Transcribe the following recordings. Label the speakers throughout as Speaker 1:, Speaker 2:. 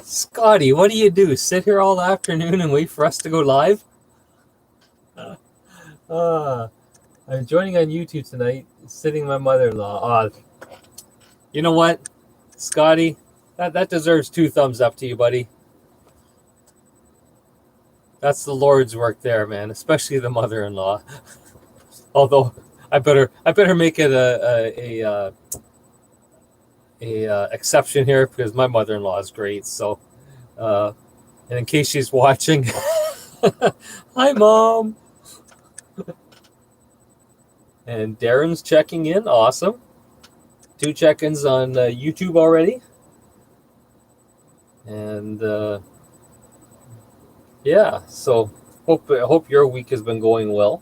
Speaker 1: Scotty, what do you do? Sit here all afternoon and wait for us to go live? I'm joining on YouTube tonight, sitting my mother-in-law. You know what, Scotty? That deserves 2 thumbs up to you, buddy. That's the Lord's work there, man, especially the mother-in-law. Although I better make it a exception here because my mother-in-law is great. So, and in case she's watching, hi, Mom. And Darren's checking in. Awesome. 2 check-ins on YouTube already. And yeah, so hope your week has been going well.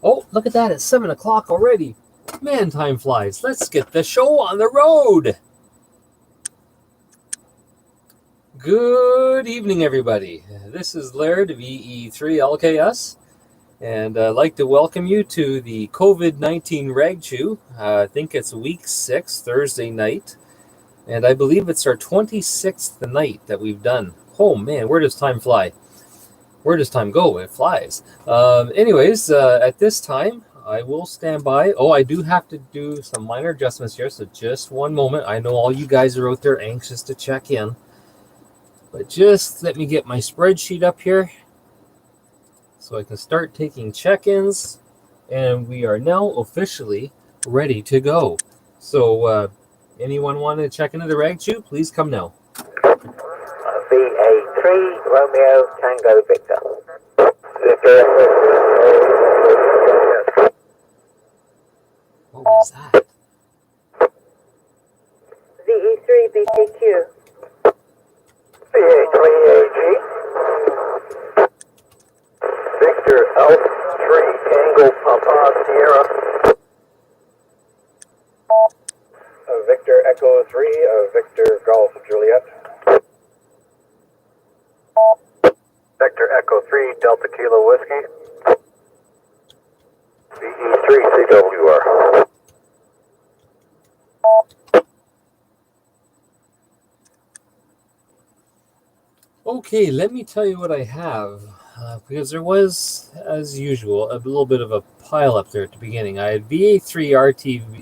Speaker 1: Oh, look at that. It's 7 o'clock already. Man, time flies. Let's get the show on the road. Good evening, everybody. This is Laird, VE3LKS. And I'd like to welcome you to the COVID-19 Rag Chew. I think it's week 6, Thursday night. And I believe it's our 26th night that we've done. Oh, man, where does time fly? Where does time go? It flies. Anyways, at this time, I will stand by. Oh, I do have to do some minor adjustments here, so just one moment. I know all you guys are out there anxious to check in. But just let me get my spreadsheet up here, so I can start taking check-ins, and we are now officially ready to go. So, anyone want to check into the Rag Chew? Please come now.
Speaker 2: VA3 Romeo Tango Victor.
Speaker 1: What was that?
Speaker 3: VE3 BTQ.
Speaker 2: VA3AG. Victor Alpha 3 Tango Papa Sierra. Victor Echo 3, Victor Golf Juliet. Victor Echo 3 Delta Kilo Whiskey. VE3 CWR.
Speaker 1: Okay, let me tell you what I have, because there was, as usual, a little bit of a pile up there at the beginning. I had VA3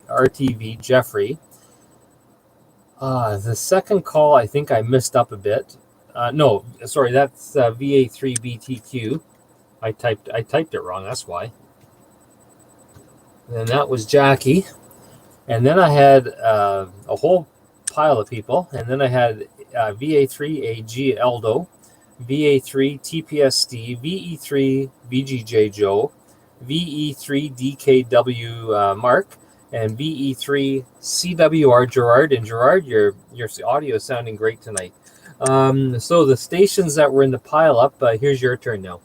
Speaker 1: RTV Jeffrey. The second call, I think I missed up a bit. No, sorry, that's VA3 BTQ. I typed it wrong, that's why. And that was Jackie. And then I had a whole pile of people. And then I had VA3AG Eldo, VA3 TPS Steve, VE3 VGJ Joe, VE3 DKW Mark, and VE3 CWR Gerard. And Gerard, your audio is sounding great tonight. So the stations that were in the pile up, here's your turn now.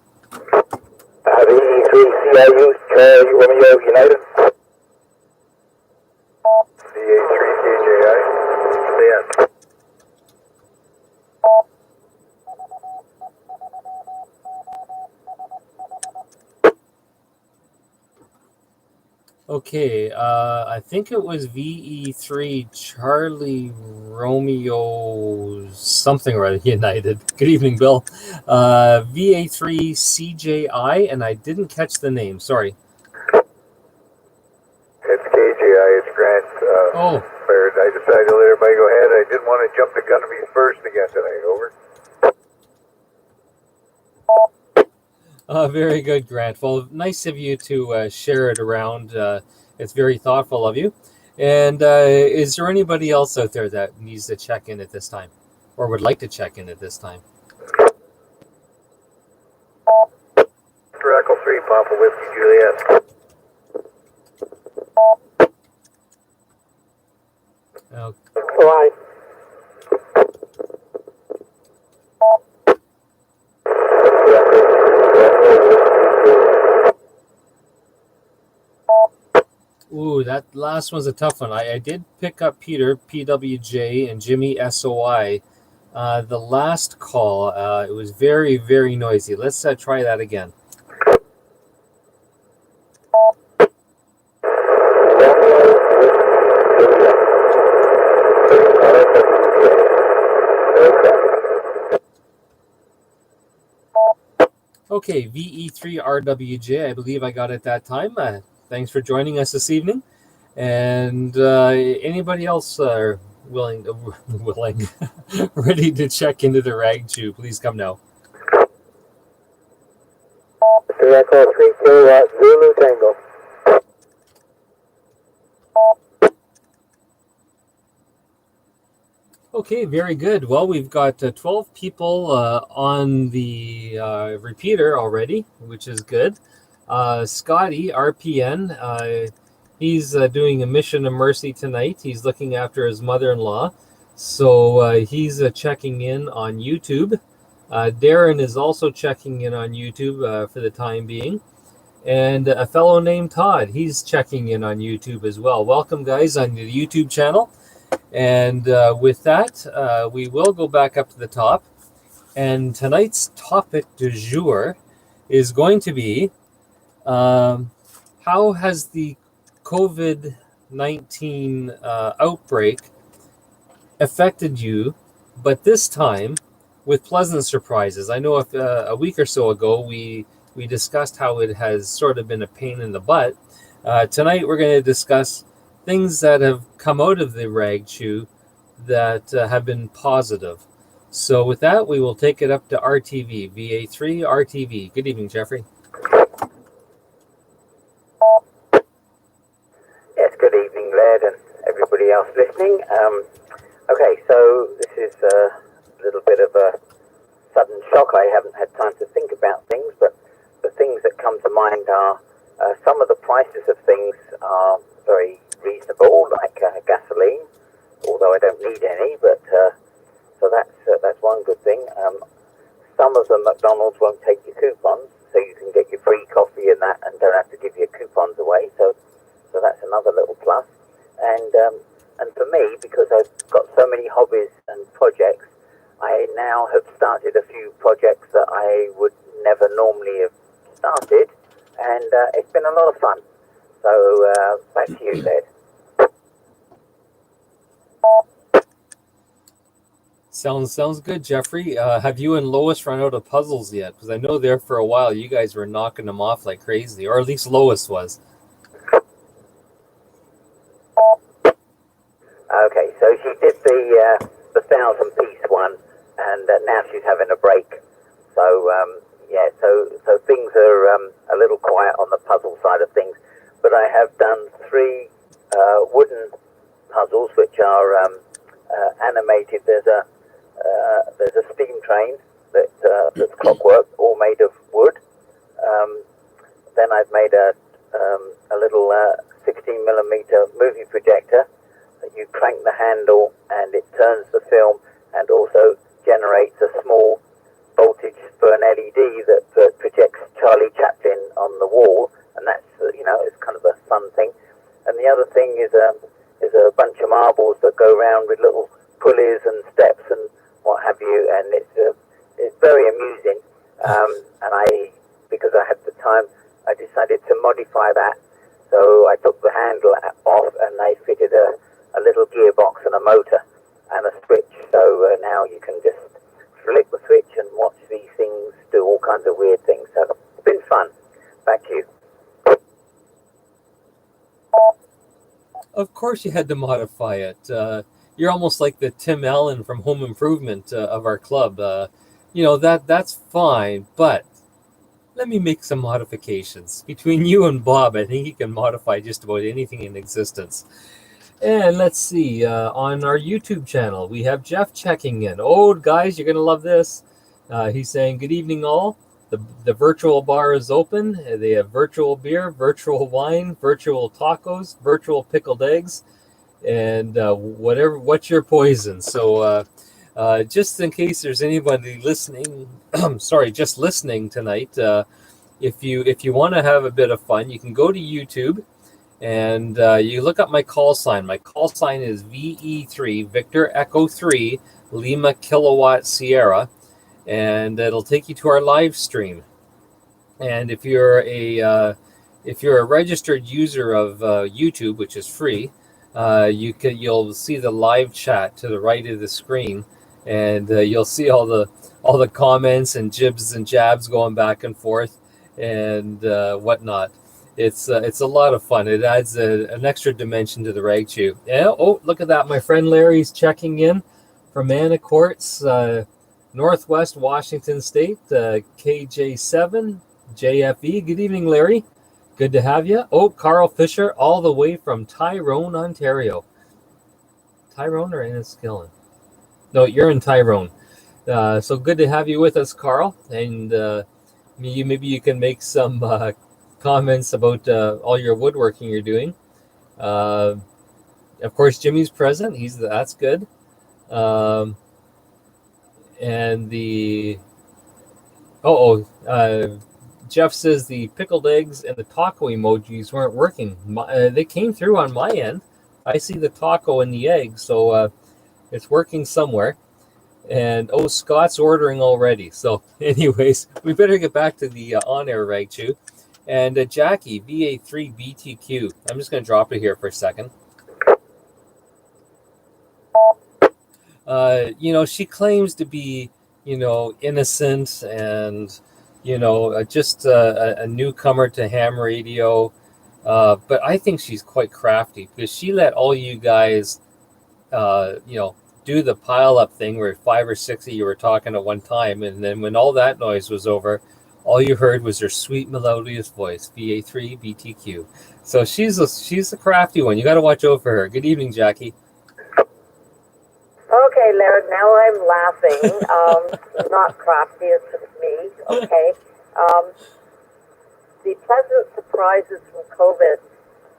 Speaker 2: VE3 CIU Romeo United. VA3 CJI. CN.
Speaker 1: Okay, I think it was VE3 Charlie Romeo something or other United. Good evening, Bill. VA3 CJI, and I didn't catch the name. Sorry.
Speaker 2: It's KJI. It's Grant. Baird. I decided to let everybody go ahead. I didn't want to jump the gun to be first again tonight. Over.
Speaker 1: Very good, Grant. Well, nice of you to share it around. It's very thoughtful of you. And is there anybody else out there that needs to check in at this time or would like to check in at this time?
Speaker 2: Echo 3, Papa Whiskey Juliet.
Speaker 1: Okay.
Speaker 2: Right.
Speaker 1: Ooh, that last one's a tough one. I did pick up Peter, PWJ, and Jimmy, SOI. The last call, it was very, very noisy. Let's try that again. Okay, VE3RWJ, I believe I got it that time. Thanks for joining us this evening. And anybody else willing, ready to check into the rag chew, please come now.
Speaker 2: Echo 32 Zulu Tango.
Speaker 1: Okay, very good. Well, we've got 12 people on the repeater already, which is good. Scotty, RPN, he's doing a mission of mercy tonight. He's looking after his mother-in-law. So he's checking in on YouTube. Darren is also checking in on YouTube for the time being. And a fellow named Todd, he's checking in on YouTube as well. Welcome, guys, on the YouTube channel. And with that, we will go back up to the top. And tonight's topic du jour is going to be how has the COVID-19 outbreak affected you, but this time with pleasant surprises. I know if, a week or so ago we discussed how it has sort of been a pain in the butt. Tonight we're going to discuss things that have come out of the rag chew that have been positive. So with that, we will take it up to RTV, VA3 RTV. Good evening, Jeffrey.
Speaker 4: Yes, good evening, Laird, and everybody else listening. Okay, so this is a little bit of a sudden shock. I haven't had time to think about things, but the things that come to mind are some of the prices of things are very reasonable, like gasoline, although I don't need any, but so that's one good thing. Some of them, McDonald's won't take your coupons, so you can get your free coffee and that and don't have to give your coupons away, so that's another little plus. And for me, because I've got so many hobbies and projects, I now have started a few projects that I would never normally have started, and it's been a lot of fun. So back to you, Ed.
Speaker 1: Sounds good, Jeffrey. Have you and Lois run out of puzzles yet? Because I know there for a while you guys were knocking them off like crazy, or at least Lois was.
Speaker 4: Okay, so she did the 1,000-piece one, and now she's having a break. So yeah, so things are a little quiet on the puzzle side of things. But I have done 3 wooden puzzles which are animated. There's a steam train that's clockwork, all made of wood. Then I've made a little 16mm movie projector that you crank the handle and it turns the film and also generates a small voltage for an LED that projects Charlie Chaplin on the wall, and that's it's kind of a fun thing. And the other thing is a bunch of marbles that go around with little pulleys and steps and what have you, and it's very amusing. And because I had the time, I decided to modify that. So I took the handle off and I fitted a little gearbox and a motor and a switch. So now you can just flick the switch and watch these things do all kinds of weird things. So it's been fun. Back to you.
Speaker 1: Of course you had to modify it. You're almost like the Tim Allen from Home Improvement of our club. That's fine, but let me make some modifications. Between you and Bob, I think you can modify just about anything in existence. And let's see, on our YouTube channel, we have Jeff checking in. Oh, guys, you're going to love this. He's saying, good evening, all. The virtual bar is open. They have virtual beer, virtual wine, virtual tacos, virtual pickled eggs, and what's your poison. So just in case there's anybody listening, just listening tonight, if you want to have a bit of fun, you can go to YouTube and you look up my call sign. My call sign is VE3, Victor Echo 3, Lima Kilowatt Sierra, and it'll take you to our live stream. And if you're a registered user of YouTube, which is free, you'll see the live chat to the right of the screen, and you'll see all the comments and jibs and jabs going back and forth and whatnot. It's a lot of fun. It adds an extra dimension to the Rag Chew. Yeah. Oh, look at that! My friend Larry's checking in from Anacortes, Northwest Washington State, KJ7 JFE. Good evening, Larry. Good to have you. Oh, Carl Fisher, all the way from Tyrone, Ontario. Tyrone or Enniskillen? No, you're in Tyrone. So good to have you with us, Carl. And maybe you can make some comments about all your woodworking you're doing. Of course, Jimmy's present. That's good. And Jeff says the pickled eggs and the taco emojis weren't working. They came through on my end. I see the taco and the egg, so it's working somewhere. And Scott's ordering already. So, anyways, we better get back to the on-air Rag Chew. And Jackie, VA3BTQ. I'm just going to drop it here for a second. She claims to be, innocent and, just a newcomer to ham radio. But I think she's quite crafty because she let all you guys, do the pile-up thing where 5 or 6 of you were talking at one time. And then when all that noise was over, all you heard was her sweet, melodious voice, VA3BTQ. So she's a crafty one. You got to watch out for her. Good evening, Jackie.
Speaker 3: Okay, Laird, now I'm laughing. Not crafty, it's just me, okay? The pleasant surprises from COVID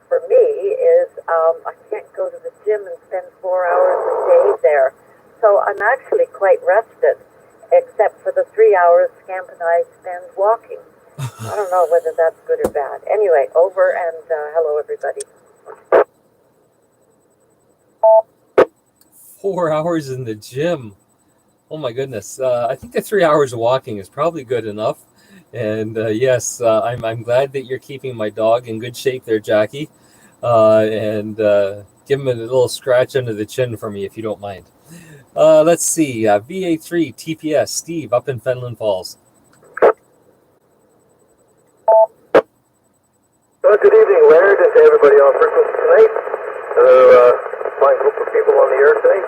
Speaker 3: for me is I can't go to the gym and spend 4 hours a day there. So I'm actually quite rested, except for the 3 hours Scamp and I spend walking. I don't know whether that's good or bad. Anyway, over and hello, everybody.
Speaker 1: 4 hours in the gym. Oh my goodness. I think the 3 hours of walking is probably good enough. And yes, I'm glad that you're keeping my dog in good shape there, Jackie. And give him a little scratch under the chin for me if you don't mind. Let's see. VA3 TPS Steve up in Fenland Falls.
Speaker 2: Well, good evening, Laird, and to everybody on frequency tonight. Fine group of people on the air tonight.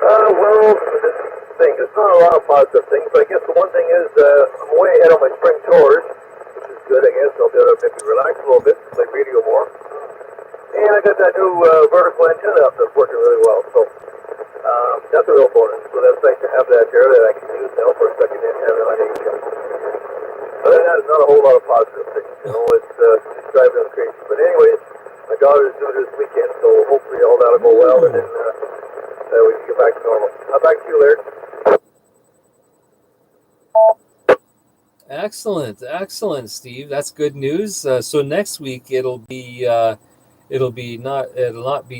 Speaker 2: This thing, there's not a lot of positive things, but I guess the one thing is I'm way ahead on my spring tours, which is good, I guess. I'll be able to maybe relax a little bit, play radio more. And I got that new vertical antenna up that's working really well, so that's a real bonus. So that's nice to have that there that I can use now for a second antenna on HM. Other than that, it's not a whole lot of positive things, it's just driving us crazy. But anyways, my daughter's due this weekend, so hopefully all that'll go well, and then we can get back to normal. Back to you, Laird.
Speaker 1: Excellent, Steve. That's good news. So next week it'll not be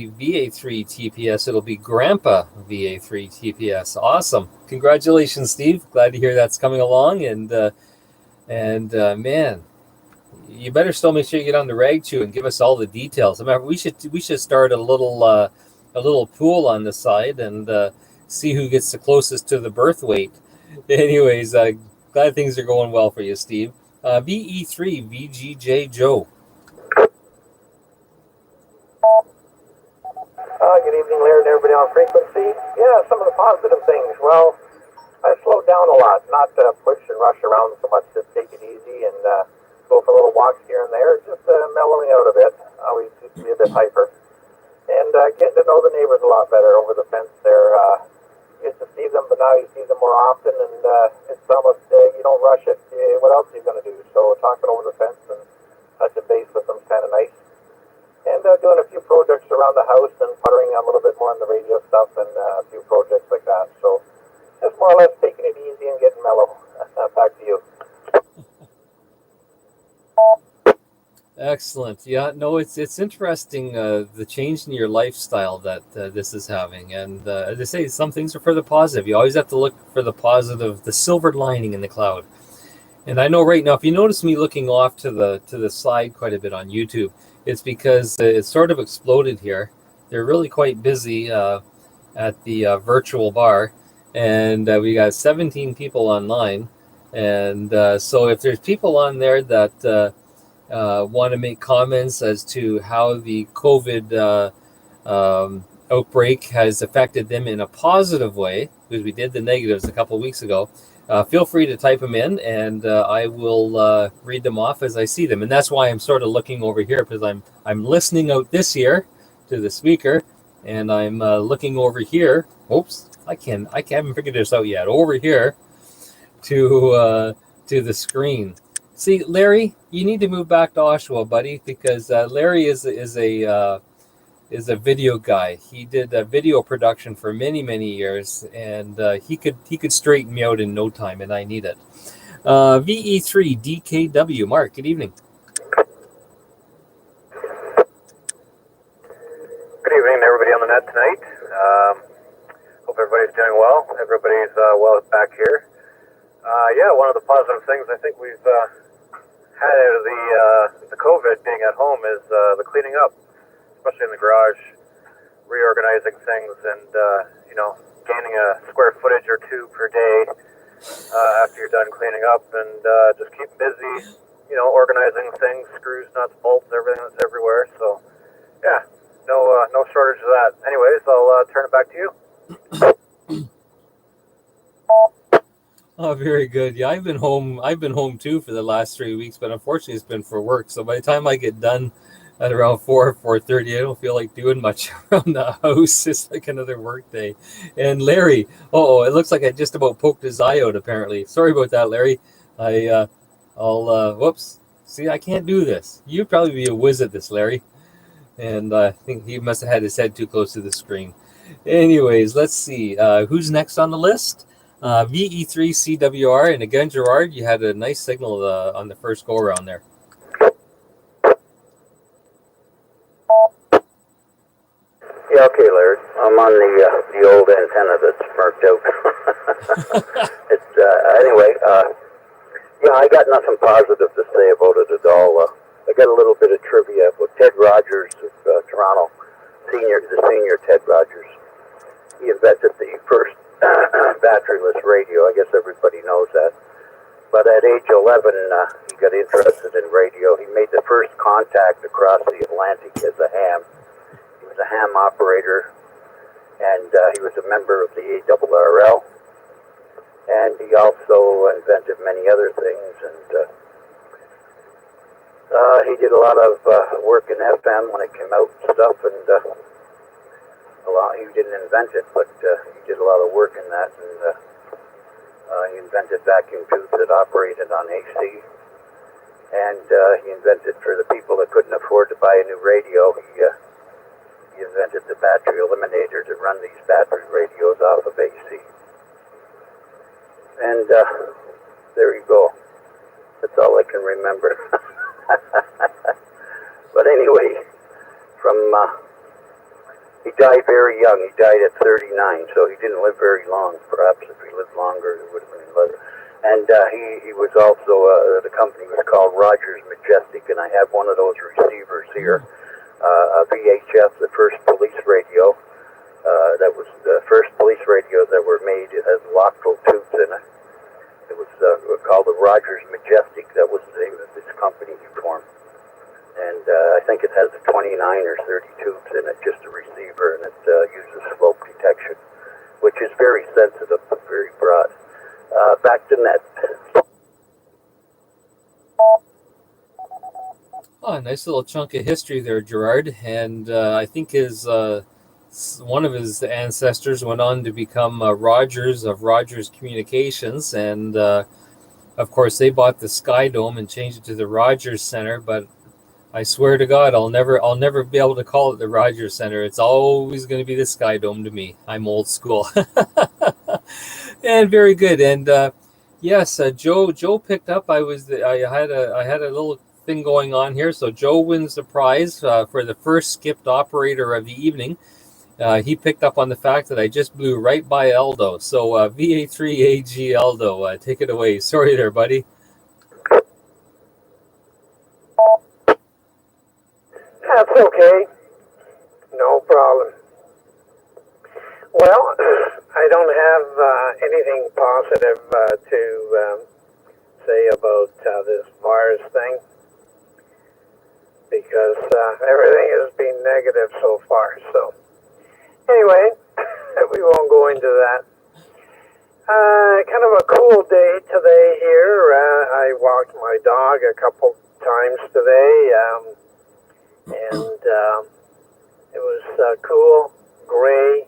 Speaker 1: VA3 TPS. It'll be Grandpa VA3 TPS. Awesome. Congratulations, Steve. Glad to hear that's coming along. And man, you better still make sure you get on the Rag Chew and give us all the details. I mean, we should start a little pool on the side and see who gets the closest to the birth weight. Anyways, glad things are going well for you, Steve. VE3 VGJ Joe.
Speaker 5: Good evening, Laird, and everybody on frequency. Yeah, some of the positive things. Well, I slowed down a lot, not push and rush around so much, just take it easy and go for little walks here and there, just mellowing out a bit. I always used to be a bit hyper. And getting to know the neighbors a lot better over the fence there. Used to see them, but now you see them more often, and it's almost, you don't rush it. What else are you going to do? So talking over the fence and touching base with them is kind of nice. And doing a few projects around the house and puttering a little bit more on the radio stuff and a few projects like that. So just more or less taking it easy and getting mellow. Back to you.
Speaker 1: Excellent. Yeah, no, it's interesting the change in your lifestyle that this is having. And as I say, some things are for the positive. You always have to look for the positive, the silver lining in the cloud. And I know right now, if you notice me looking off to the side quite a bit on YouTube, it's because it's sort of exploded here. They're really quite busy at the virtual bar. and we got 17 people online. And so if there's people on there that want to make comments as to how the COVID outbreak has affected them in a positive way, because we did the negatives a couple of weeks ago, feel free to type them in, and I will read them off as I see them. And that's why I'm sort of looking over here, because I'm listening out this ear to the speaker, and I'm looking over here. Oops, I haven't figured this out yet. Over here to the screen. See, Larry, you need to move back to Oshawa, buddy, because Larry is a video guy. He did video production for many years, and he could straighten me out in no time, and I need it. VE3 DKW, Mark. Good evening.
Speaker 2: Good evening, everybody on the net tonight. Hope everybody's doing well. Everybody's well back here. Yeah, one of the positive things I think we've had out of the COVID being at home is the cleaning up, especially in the garage, reorganizing things, and gaining a square footage or two per day after you're done cleaning up, and just keep busy, organizing things, screws, nuts, bolts, everything that's everywhere. So yeah, no shortage of that. Anyways, I'll turn it back to you.
Speaker 1: Oh, very good. Yeah, I've been home too for the last 3 weeks, but unfortunately it's been for work. So by the time I get done at around 4:30, I don't feel like doing much around the house. It's like another work day. And Larry, it looks like I just about poked his eye out, apparently. Sorry about that, Larry. I'll whoops. See, I can't do this. You'd probably be a whiz at this, Larry. And I think he must have had his head too close to the screen. Anyways, let's see. Who's next on the list? VE3 CWR, and again, Gerard, you had a nice signal on the first go around there.
Speaker 4: Yeah, okay, Larry. I'm on the old antenna that's marked out. Anyway, yeah, I got nothing positive to say about it at all. I got a little bit of trivia with Ted Rogers of Toronto, the senior Ted Rogers. He invented the first batteryless radio. I guess everybody knows that. But at age 11, he got interested in radio. He made the first contact across the Atlantic as a ham. He was a ham operator, and he was a member of the ARRL. And he also invented many other things. And he did a lot of work in FM when it came out and stuff. And he didn't invent it, but he did a lot of work in that, and he invented vacuum tubes that operated on AC, and he invented, for the people that couldn't afford to buy a new radio, he invented the battery eliminator to run these battery radios off of AC. And there you go. That's all I can remember. But anyway, he died very young. He died at 39, so he didn't live very long. Perhaps if he lived longer, it would have been better. And he was also, the company was called Rogers Majestic, and I have one of those receivers here, a VHF, the first police radio. That was the first police radio that were made. It has Lockville tubes in it. It was called the Rogers Majestic. That was the name of this company he formed. And I think it has 29 or 30 tubes in it, just a receiver, and it uses smoke detection, which is very sensitive, but very broad. Back to net.
Speaker 1: Oh, a nice little chunk of history there, Gerard. And I think one of his ancestors went on to become Rogers of Rogers Communications, and of course they bought the Sky Dome and changed it to the Rogers Center, but I swear to God, I'll never be able to call it the Rogers Center. It's always going to be the Sky Dome to me. I'm old school. And very good. And yes, Joe picked up. I had a little thing going on here. So Joe wins the prize for the first skipped operator of the evening. He picked up on the fact that I just blew right by Eldo. So VA3AG Eldo, take it away. Sorry there, buddy.
Speaker 5: That's okay. No problem. Well, I don't have anything positive to say about this virus thing because everything has been negative so far. So anyway, we won't go into that. Kind of a cool day today here. I walked my dog a couple times today, and it was cool, gray.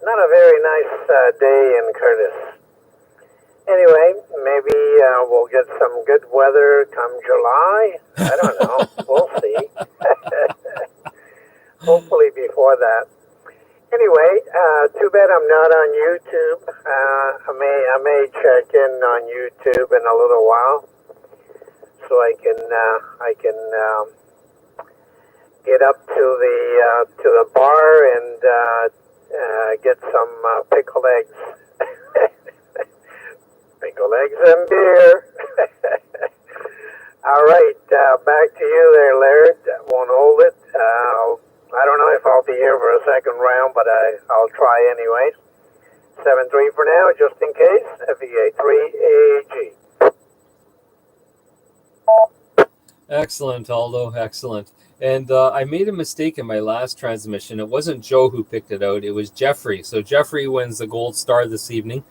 Speaker 5: Not a very nice day in Curtis. Anyway, maybe we'll get some good weather come July. I don't know. We'll see. Hopefully before that. Anyway, too bad I'm not on YouTube. I may check in on YouTube in a little while, so I can get up to the bar and get some pickled eggs, pickled eggs and beer. All right, back to you there, Laird. Won't hold it. I don't know if I'll be here for a second round, but I'll try anyways. 7-3 for now, just in case. FEA3 AG.
Speaker 1: Excellent, Aldo. Excellent. And I made a mistake in my last transmission. It wasn't Joe who picked it out. It was Jeffrey. So Jeffrey wins the gold star this evening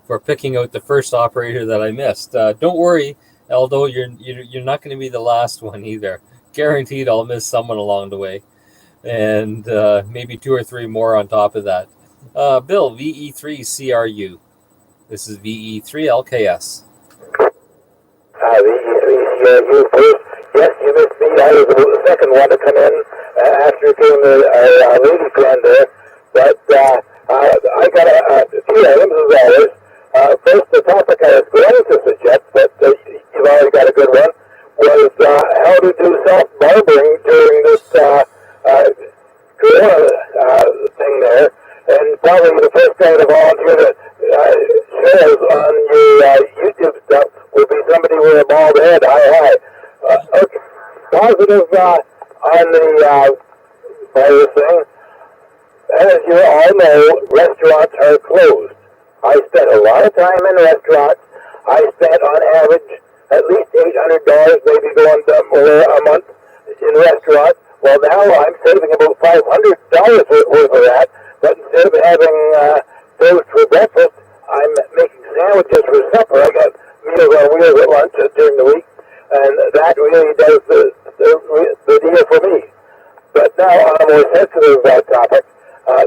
Speaker 1: for picking out the first operator that I missed. Don't worry, Aldo. You're not going to be the last one either. Guaranteed I'll miss someone along the way. And maybe 2 or 3 more on top of that. Bill, VE3CRU. This is VE3LKS.
Speaker 2: VE3CRU first. Yes, you missed me. I was the second one to come in after doing our lady friend there. But I got a few items as always. First, the topic I was going to suggest, but you've already got a good one, was how to do self-barbering during this corona thing there, and probably the first guy to volunteer to share on your YouTube stuff will be somebody with a bald head. Hi. Okay. Positive on the virus thing. As you all know, restaurants are closed. I spent a lot of time in restaurants. I spent on average at least $800, maybe going to more a month in restaurants. Well, now I'm saving about $500 worth of that, but instead of having toast for breakfast, I'm making sandwiches for supper. I got Meals on Wheels at lunch during the week, and that really does the deal for me. But now on a more sensitive topic,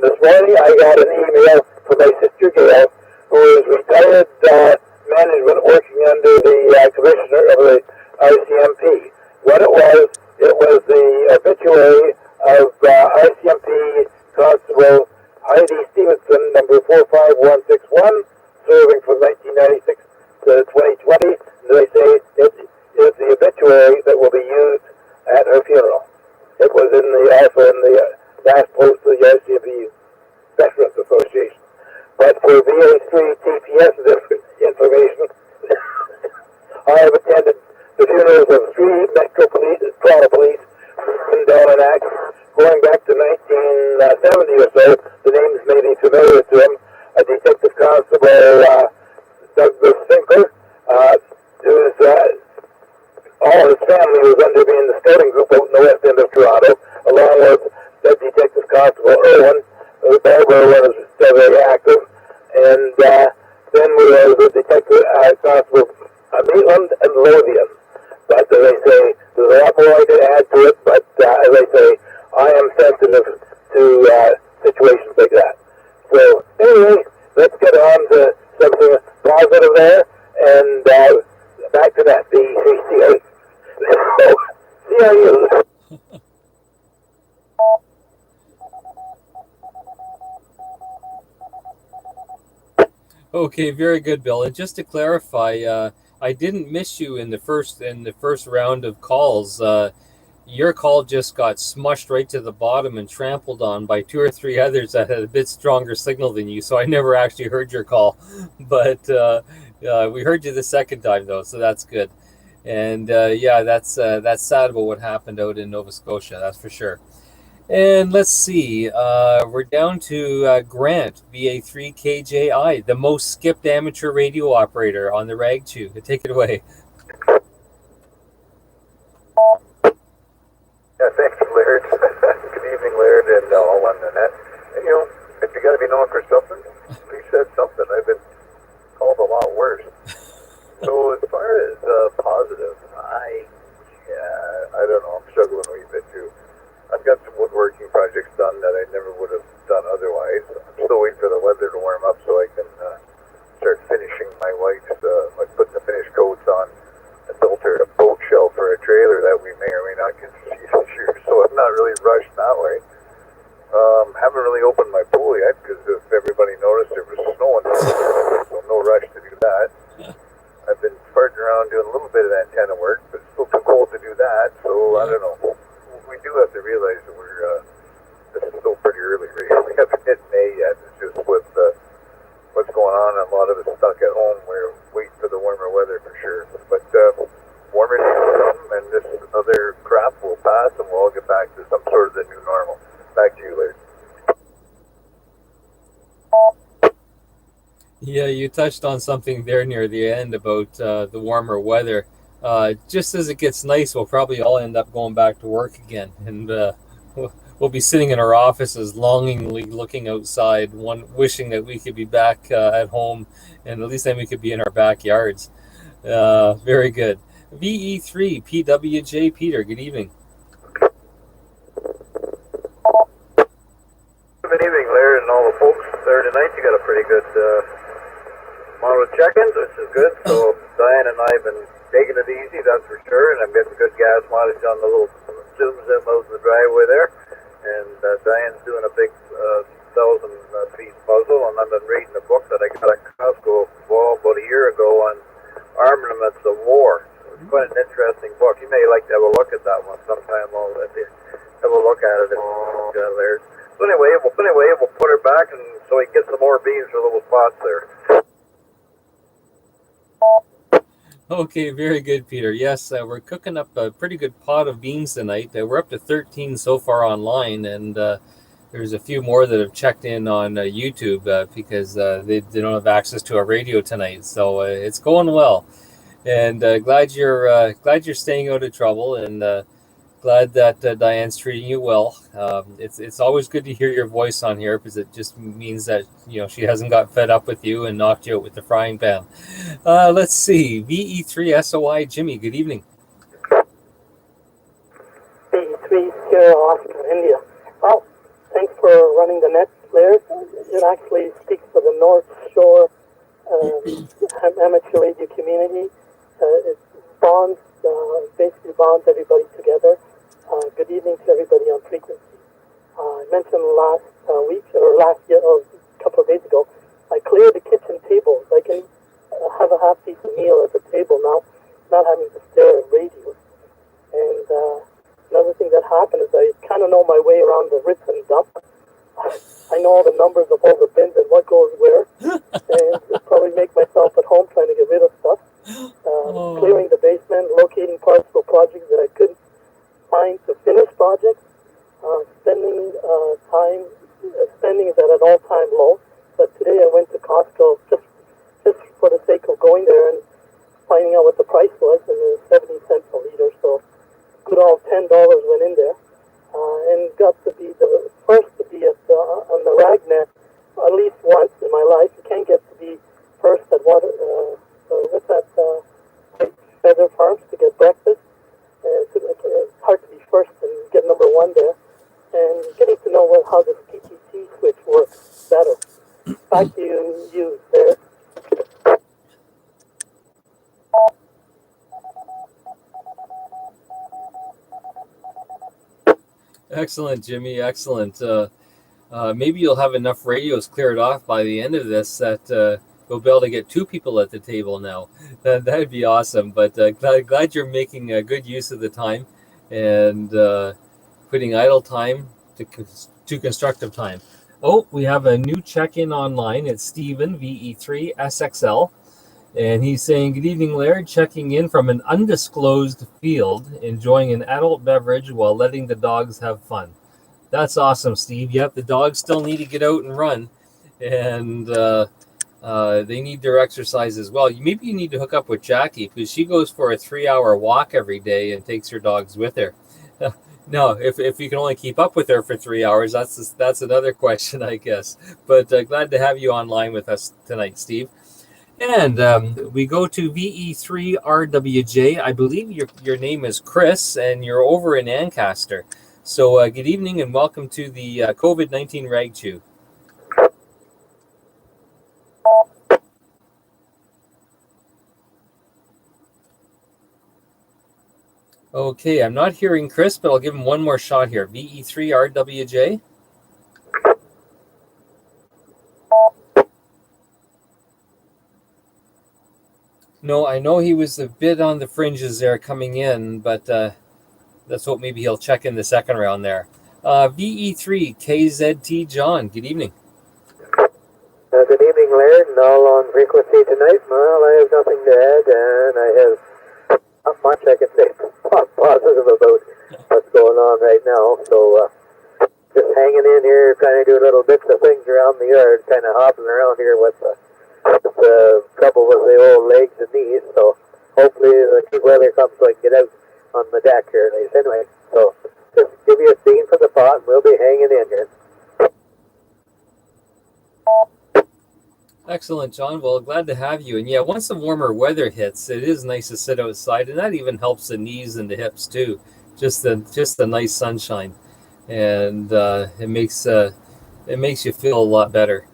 Speaker 2: this morning I got an email from my sister Gail, who is retired management working under the commissioner of the RCMP. What it was the obituary of RCMP Constable Heidi Stevenson, number 45161, serving from 1996 to 2020. They say it is the obituary that will be used at her funeral. It was also in the last post of the RCMP Veterans Association. But for VA3 TPS information, I have attended the funerals of 3 Metro Police in Dallinac, going back to 1970 or so. The names may be familiar to him. Detective Constable Douglas Sinclair, who's all his family was under me in the scouting group out in the west end of Toronto, along with Detective Constable Irwin, who was still very active, and then we had Detective Constable Maitland and Lothian. But as I say, there's a lot more I could add to it, but as I say, I am sensitive to situations like that. So anyway, let's get on to something positive there, and back to that, the CRU.
Speaker 1: Okay, very good, Bill. And just to clarify, I didn't miss you in the first round of calls. Your call just got smushed right to the bottom and trampled on by 2 or 3 others that had a bit stronger signal than you. So I never actually heard your call, but we heard you the second time though, so that's good. And yeah, that's sad about what happened out in Nova Scotia. That's for sure. And let's see, we're down to Grant, VA3KJI, the most skipped amateur radio operator on the Rag Chew. Take it away.
Speaker 2: Yeah, thanks, Laird. Good evening, Laird, and all on the net. And, if you got to be known for something, you said something. I've been called a lot worse. So as far as positive, I don't know. I'm struggling a wee bit too. I've got some woodworking projects done that I never would have done otherwise. I'm still waiting for the weather to warm up so I can start finishing my wife's, like putting the finish coats on. I built her a boat shell for a trailer that we may or may not get to see this year, so I'm not really rushed that way. Haven't really opened my pool yet because if everybody noticed there was snowing, so no rush to do that. I've been farting around doing a little bit of antenna work, but it's still too cold to do that, so I don't know. We do have to realize that this is still pretty early. We haven't hit May yet. It's just with what's going on, a lot of us stuck at home. We're waiting for the warmer weather for sure. But warmer days will come, and this other crap will pass, and we'll all get back to some sort of the new normal. Back to you, Larry.
Speaker 1: Yeah, you touched on something there near the end about the warmer weather. Just as it gets nice, we'll probably all end up going back to work again, and we'll be sitting in our offices longingly looking outside, wishing that we could be back at home, and at least then we could be in our backyards. Very good. VE3 PWJ Peter, good evening.
Speaker 2: Good evening, Larry, and all the folks there tonight. You got a pretty good amount of check-ins, which is good. So Diane and I have been taking it easy, that's for sure, and I'm getting good gas mileage on the little Zoom out in the driveway there. And Diane's doing a big 1,000-piece puzzle, and I've been reading a book that I got at Costco about a year ago on armaments of war. It's quite an interesting book. You may like to have a look at that one sometime. I'll let you have a look at it there. So anyway, we'll put her back, and so he gets some more beans for little spots there.
Speaker 1: Okay, very good, Peter. Yes, we're cooking up a pretty good pot of beans tonight. We're up to 13 so far online, and there's a few more that have checked in on YouTube because they don't have access to our radio tonight. So it's going well, and glad you're staying out of trouble, and glad that Diane's treating you well. It's always good to hear your voice on here because it just means that she hasn't got fed up with you and knocked you out with the frying pan. Let's see, VE3SOI Jimmy, good evening.
Speaker 6: VE3 Sierra Oscar, India. Well, thanks for running the net, Laird. It actually speaks for the North Shore amateur radio community. It basically bonds everybody together. Good evening to everybody on frequency. I mentioned last week or last year or a couple of days ago, I cleared the kitchen table. I can have a half-decent meal at the table now, not having to stare at radios. And another thing that happened is I kind of know my way around the Ritz and dump. I know all the numbers of all the bins and what goes where, and probably make myself at home trying to get rid of stuff. Clearing the basement, locating parts for projects that I couldn't find to finish projects. Spending is at an all-time low. But today I went to Costco just for the sake of going there and finding out what the price was, and it was 70 cents a liter. So good old $10 went in there, and got to be the first to be on the Ragnet at least once in my life. You can't get to be first at what's that? Feather Farms to get breakfast. It's hard to be first and get number one there. And getting to know how this PTT switch works better. Back to you there.
Speaker 1: Excellent, Jimmy. Excellent. Maybe you'll have enough radios cleared off by the end of this that we'll be able to get two people at the table now. That'd be awesome. But glad you're making good use of the time and putting idle time to constructive time. Oh, we have a new check-in online. It's Stephen, VE3 SXL. And he's saying, good evening, Laird, checking in from an undisclosed field, enjoying an adult beverage while letting the dogs have fun. That's awesome, Steve. Yep, the dogs still need to get out and run, and they need their exercise as well. Maybe you need to hook up with Jackie because she goes for a 3-hour walk every day and takes her dogs with her. No, if you can only keep up with her for 3 hours, that's another question, I guess. But glad to have you online with us tonight, Steve. And we go to VE3RWJ. I believe your name is Chris, and you're over in Ancaster. So good evening and welcome to the COVID-19 Rag Chew. Okay, I'm not hearing Chris, but I'll give him one more shot here. VE3RWJ. No, I know he was a bit on the fringes there coming in, but let's hope maybe he'll check in the second round there. VE3KZT John, good evening.
Speaker 2: Good evening, Laird, and all on frequency tonight. Well, I have nothing to add, and I have not much I can say positive about what's going on right now. So just hanging in here, trying to do little bits of things around the yard, kind of hopping around here with the trouble with the old legs and knees. So hopefully the good weather comes so I can get out on the deck here at least. Anyway, so just give you a scene for the pot, and we'll be hanging in here.
Speaker 1: Excellent, John. Well, glad to have you. And yeah, once the warmer weather hits, it is nice to sit outside, and that even helps the knees and the hips too. Just the nice sunshine, and it makes you feel a lot better.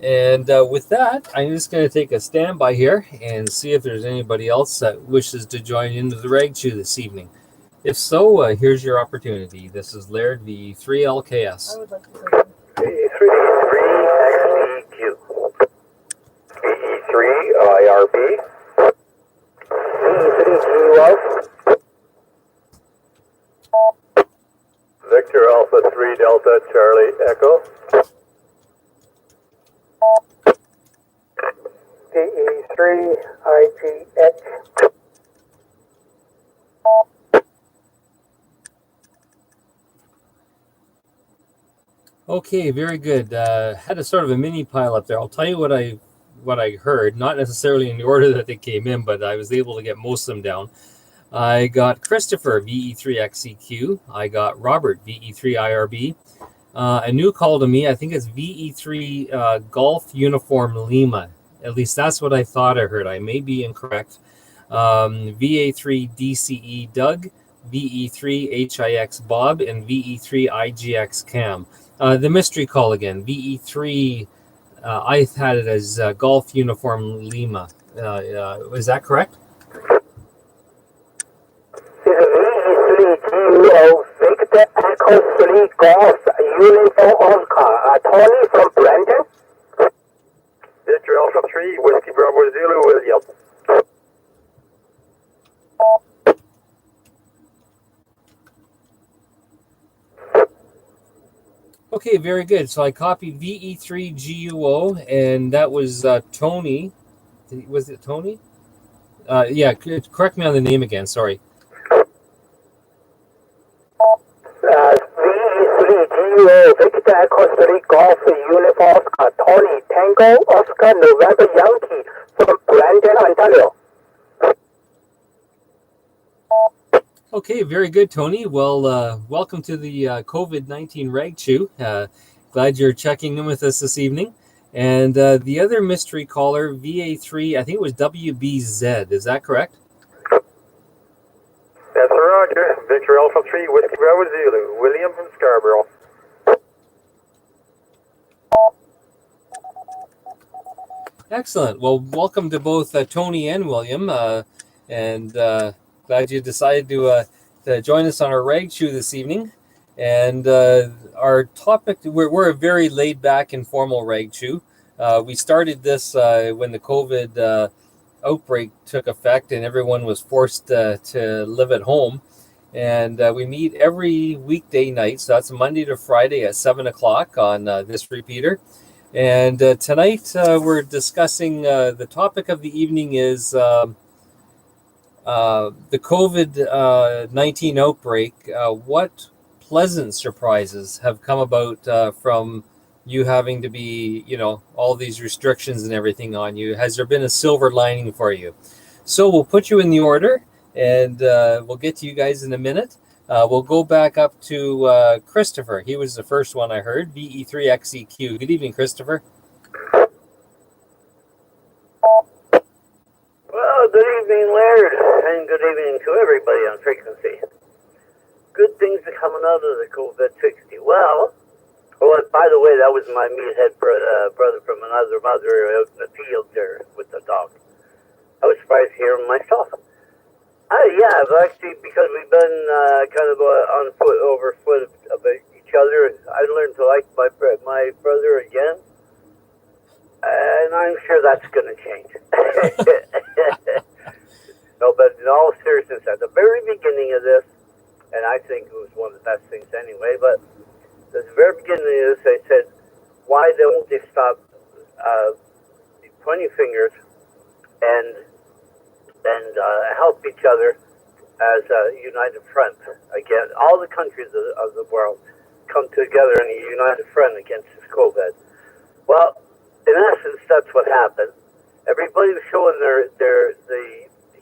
Speaker 1: And with that, I'm just going to take a standby here and see if there's anybody else that wishes to join into the Rag Chew this evening. If so, here's your opportunity. This is Laird V3LKS.
Speaker 6: I would like to say
Speaker 2: VE3XEQ. VE3IRB. VE3GUL. Victor Alpha 3 Delta Charlie Echo.
Speaker 6: VE3IGH.
Speaker 1: Okay, very good. Had a sort of a mini pile up there. I'll tell you what I heard, not necessarily in the order that they came in, but I was able to get most of them down. I got Christopher, VE3XEQ. I got Robert, VE3IRB. A new call to me, I think it's VE3 Golf Uniform Lima. At least that's what I thought I heard. I may be incorrect. VA3 DCE Doug, VE3 HIX Bob, and VE3 IGX Cam. The mystery call again, VE3, I had it as Golf Uniform Lima. Is that correct?
Speaker 2: VE3GUL Victor Echo 3 Golf Uniform Oscar. Tony from Brandon. Victor Alpha 3 Whiskey Bravo Zulu William.
Speaker 1: Okay, very good. So I copied VE3GUO, and that was Tony. Was it Tony? Yeah, correct me on the name again. Sorry.
Speaker 2: VE3GUO Victor Echo 3 Golf Uniform Oscar. Tony Tango Oscar November Yankee from Brandon, Ontario.
Speaker 1: Okay, very good, Tony. Well, welcome to the COVID-19 Rag Chew. Glad you're checking in with us this evening. And the other mystery caller, VA3, I think it was WBZ. Is that correct?
Speaker 2: That's Roger. Victor Alpha 3 Whiskey Bravo Zulu. William from Scarborough.
Speaker 1: Excellent. Well, welcome to both Tony and William. And glad you decided to join us on our Rag Chew this evening. And our topic, we're a very laid back, informal Rag Chew. We started this when the COVID outbreak took effect and everyone was forced to live at home. And we meet every weekday night. So that's Monday to Friday at 7 o'clock on this repeater. And tonight we're discussing the topic of the evening is the COVID-19 outbreak. What pleasant surprises have come about from you having to be, all these restrictions and everything on you? Has there been a silver lining for you? So we'll put you in the order, and we'll get to you guys in a minute. We'll go back up to Christopher. He was the first one I heard, VE3XEQ. Good evening, Christopher.
Speaker 7: Well, good evening, Laird, and good evening to everybody on Frequency. Good things are coming out of the COVID-60. Well, by the way, that was my meathead brother from another mother out in the field there with the dog. I was surprised to hear him myself. Yeah, I've actually, because we've been kind of on foot over foot of each other, I learned to like my brother again, and I'm sure that's going to change. No, but in all seriousness, at the very beginning of this, and I think it was one of the best things anyway, but at the very beginning of this, they said, why don't they stop pointing fingers and help each other as a united front? Again, all the countries of the world come together in a united front against this COVID. Well, in essence, that's what happened. Everybody was showing the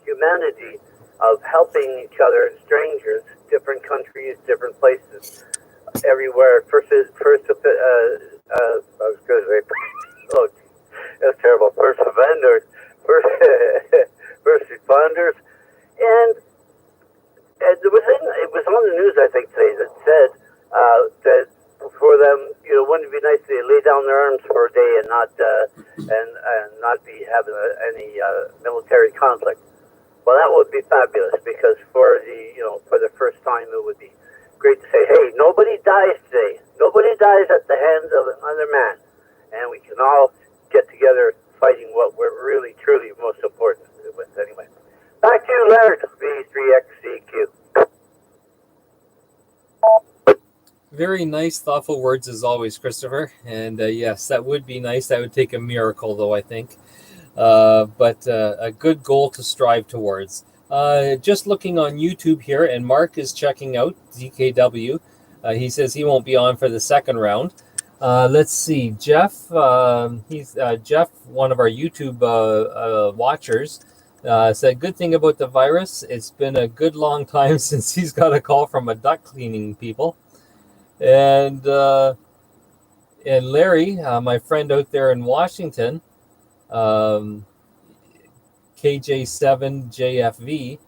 Speaker 7: humanity of helping each other, strangers, different countries, different places, everywhere. I was good. Oh, that's terrible. First offenders, first responders, and it was on the news, I think, today that said that for them, wouldn't it be nice if they lay down their arms for a day and not be having any military conflict. Well, that would be fabulous, because for the first time, it would be great to say, hey, nobody dies today. Nobody dies at the hands of another man, and we can all get together fighting what we're really, truly most important with. Anyway, back to you, Laird, V3XCQ.
Speaker 1: Very nice, thoughtful words as always, Christopher. And yes, that would be nice. That would take a miracle, though, I think. But a good goal to strive towards. Just looking on YouTube here, and Mark is checking out DKW. He says he won't be on for the second round. Let's see, Jeff. He's Jeff, one of our YouTube watchers, said, good thing about the virus, it's been a good long time since he's got a call from a duct cleaning people. And Larry, my friend out there in Washington, KJ7JFV,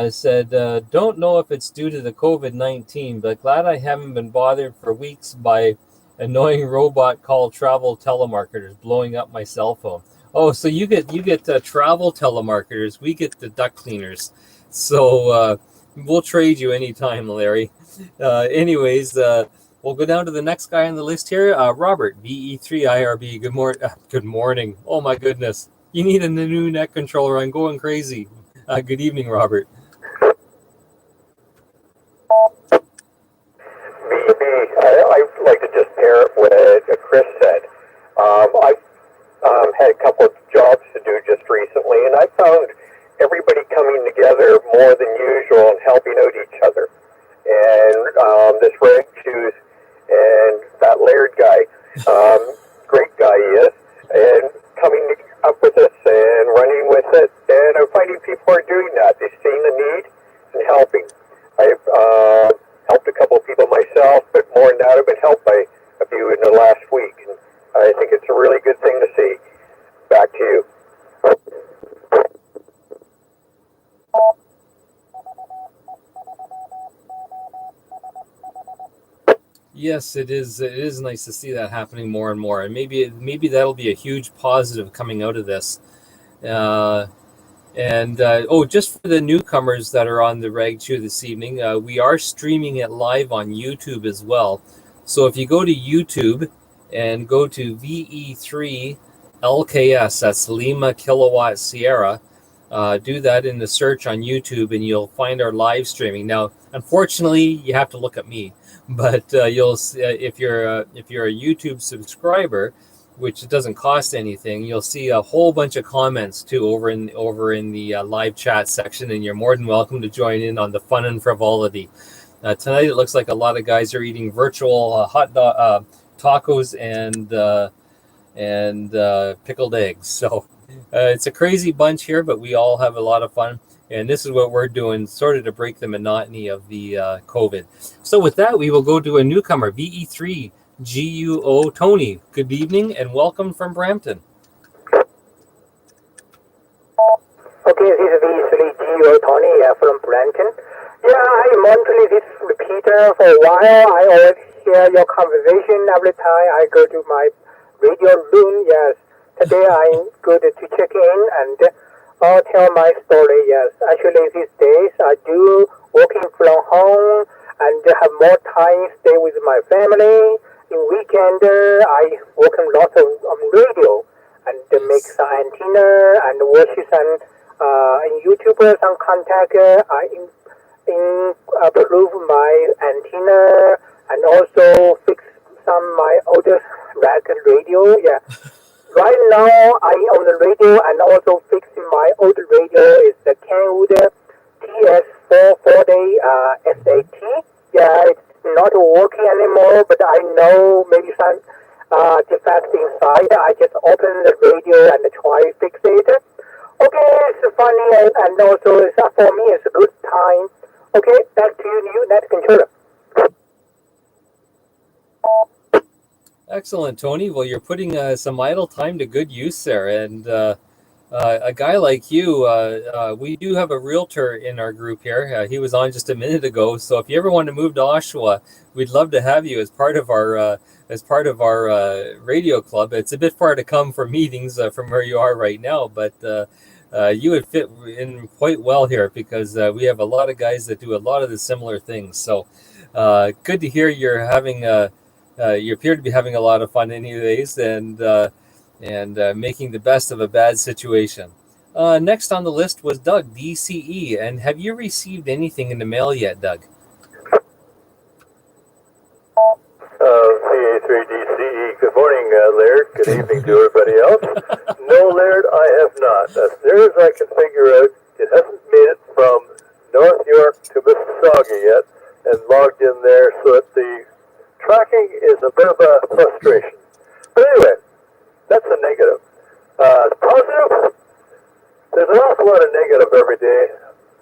Speaker 1: said, don't know if it's due to the COVID-19, but glad I haven't been bothered for weeks by annoying robot called travel telemarketers blowing up my cell phone. Oh, so you get travel telemarketers. We get the duct cleaners. So we'll trade you anytime, Larry. Anyways, we'll go down to the next guy on the list here. Robert, VE3IRB. Good morning. Oh my goodness. You need a new net controller. I'm going crazy. Good evening, Robert.
Speaker 5: I'd like to just pair it with what Chris said. I've had a couple of jobs to do just recently, and I found everybody coming together more than usual and helping out each other. And this Red Shoes and that Laird guy, great guy he is, and coming up with this and running with it. And I'm finding people are doing that. They've seen the need and helping. I've helped a couple of people myself, but more than that, I've been helped by a few in the last week. And I think it's a really good thing to see. Back to you.
Speaker 1: Yes, it is. It is nice to see that happening more and more, and maybe that'll be a huge positive coming out of this. Just for the newcomers that are on the Rag Chew this evening, we are streaming it live on YouTube as well. So if you go to YouTube and go to VE3 LKS, that's Lima Kilowatt Sierra, do that in the search on YouTube, and you'll find our live streaming. Now, unfortunately, you have to look at me. But you'll see, if you're a YouTube subscriber, which doesn't cost anything, you'll see a whole bunch of comments too over in the live chat section, and you're more than welcome to join in on the fun and frivolity. Tonight it looks like a lot of guys are eating virtual hot dog tacos and pickled eggs. So it's a crazy bunch here, but we all have a lot of fun. And this is what we're doing, sort of to break the monotony of the COVID. So with that, we will go to a newcomer, VE3 GUO Tony. Good evening and welcome from Brampton.
Speaker 8: Okay, this is VE3GO Tony from Brampton. Yeah, I monthly this repeater for a while. I always hear your conversation every time I go to my radio room. Yes, today I'm good to check in and I'll tell my story. Yes, actually these days I do working from home and have more time stay with my family. In weekend I work a lot on radio and make some antenna and watch some in YouTube some contact. I improve my antenna and also fix some my older record radio. Yeah. Right now, I on the radio and also fixing my old radio is the Kenwood TS440 SAT. Yeah, it's not working anymore, but I know maybe some defect inside. I just open the radio and try to fix it. Okay, it's funny and also it's, for me it's a good time. Okay, back to you, net controller.
Speaker 1: Excellent, Tony. Well, you're putting some idle time to good use there. And a guy like you, we do have a realtor in our group here. He was on just a minute ago. So if you ever want to move to Oshawa, we'd love to have you as part of our radio club. It's a bit far to come for meetings from where you are right now, but you would fit in quite well here because we have a lot of guys that do a lot of the similar things. So good to hear you're having you appear to be having a lot of fun anyways, and making the best of a bad situation. Next on the list was Doug, DCE. And have you received anything in the mail yet, Doug?
Speaker 2: CA3DCE. Good morning, Laird. Good evening to everybody else. No, Laird, I have not. As near as I can figure out, it hasn't made it from North York to Mississauga yet and logged in there, so that the tracking is a bit of a frustration. But anyway, that's a negative. Positive, there's an awful lot of negative every day.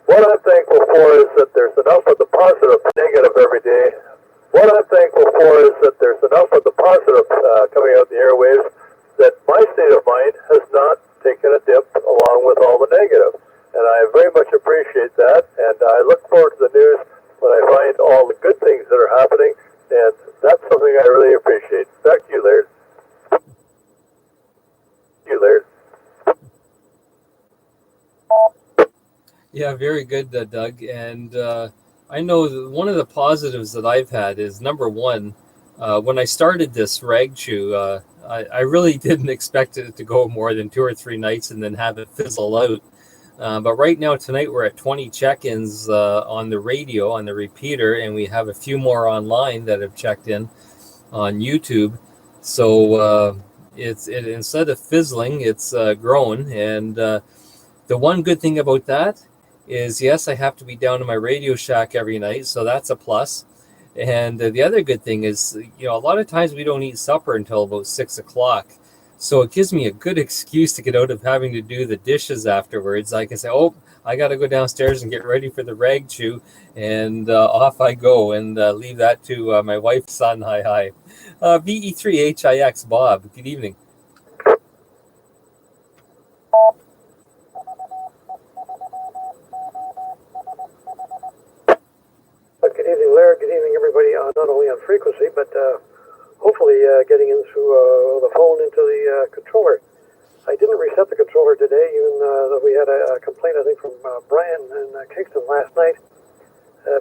Speaker 2: What I'm thankful for is that there's enough of the positive negative every day. What I'm thankful for is that there's enough of the positive coming out the airwaves that my state of mind has not taken a dip along with all the negative. And I very much appreciate that. And I look forward to the news when I find all the good things that are happening. And that's something I really appreciate. Back to you, Laird.
Speaker 1: Yeah, very good, Doug. And I know one of the positives that I've had is, number one, when I started this rag chew, I really didn't expect it to go more than 2 or 3 nights and then have it fizzle out. But right now, tonight, we're at 20 check-ins on the radio, on the repeater, and we have a few more online that have checked in on YouTube. So instead of fizzling, it's grown. And the one good thing about that is, yes, I have to be down in my Radio Shack every night, so that's a plus. And the other good thing is, a lot of times we don't eat supper until about 6 o'clock. So it gives me a good excuse to get out of having to do the dishes afterwards. I can say, oh, I got to go downstairs and get ready for the rag chew, and off I go, and leave that to my wife, son. Hi. VE3HIX, Bob, good evening.
Speaker 9: Good evening, Laird. Good evening, everybody, not only on frequency, but hopefully getting in through the phone into the controller. I didn't reset the controller today, even though we had a complaint, I think, from Brian in Kingston last night,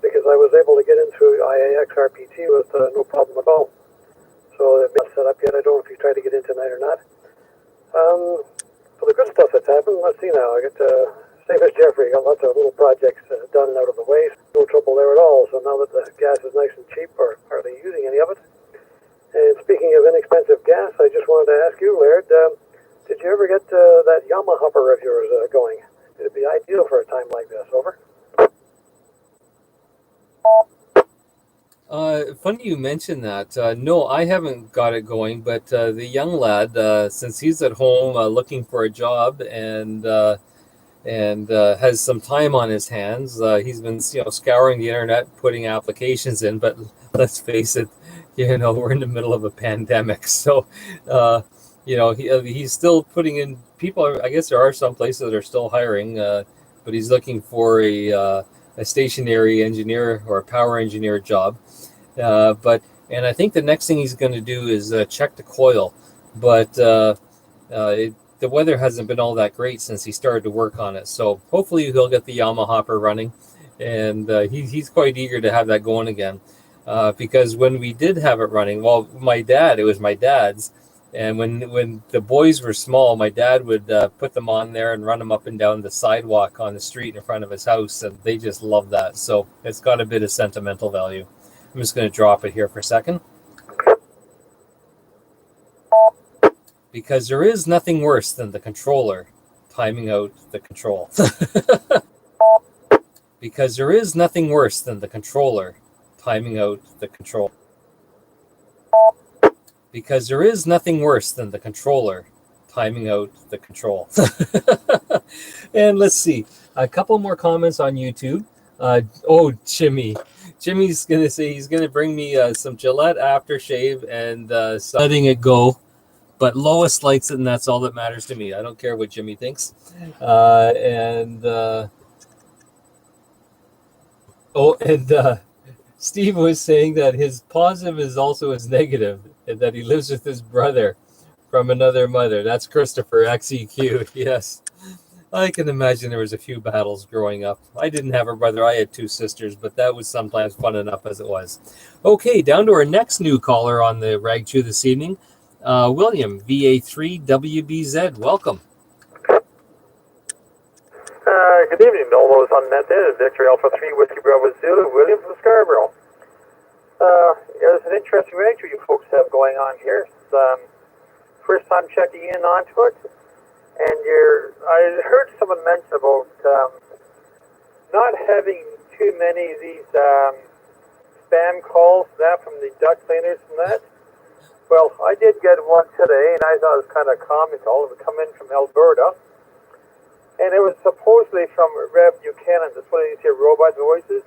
Speaker 9: because I was able to get in through IAX RPT with no problem at all. So it's not set up yet. I don't know if you tried to get in tonight or not. For the good stuff that's happened, let's see now. I got same as Jeffrey, got lots of little projects done and out of the way. No trouble there at all. So now that the gas is nice and cheap, or hardly using any of it. And speaking of inexpensive gas, I just wanted to ask you, Laird, did you ever get that Yamaha hopper of yours going? It'd be ideal for a time like this. Over.
Speaker 1: funny you mentioned that. No, I haven't got it going, but the young lad, since he's at home looking for a job and has some time on his hands, he's been scouring the internet, putting applications in. But let's face it, we're in the middle of a pandemic, so he's still putting in people. I guess there are some places that are still hiring, but he's looking for a stationary engineer or a power engineer job. And I think the next thing he's going to do is check the coil, but the weather hasn't been all that great since he started to work on it. So hopefully he'll get the Yamahopper running, and he's quite eager to have that going again. Because when we did have it running, well, it was my dad's, and when the boys were small, my dad would put them on there and run them up and down the sidewalk on the street in front of his house, and they just loved that. So it's got a bit of sentimental value. I'm just going to drop it here for a second. Because there is nothing worse than the controller timing out the control. Because there is nothing worse than the controller timing out the control. Because there is nothing worse than the controller timing out the control. And let's see, a couple more comments on YouTube. Jimmy's going to say he's going to bring me some Gillette aftershave and letting it go. But Lois likes it, and that's all that matters to me. I don't care what Jimmy thinks. Steve was saying that his positive is also his negative, and that he lives with his brother from another mother. That's Christopher, XEQ. Yes. I can imagine there was a few battles growing up. I didn't have a brother. I had two sisters, but that was sometimes fun enough as it was. Okay, down to our next new caller on the Rag Chew this evening. William, VA3WBZ, welcome.
Speaker 5: Good evening to all those on net there. Victor Alpha 3 Whiskey Bravo Zulu, William from Scarborough. There's an interesting reaction you folks have going on here. It's first time checking in onto it. And I heard someone mention about not having too many of these spam calls from the duct cleaners and that. Well, I did get one today, and I thought it was kind of comical. It would come in from Alberta, and it was supposedly from Rev Buchanan, that's one of these here robot voices,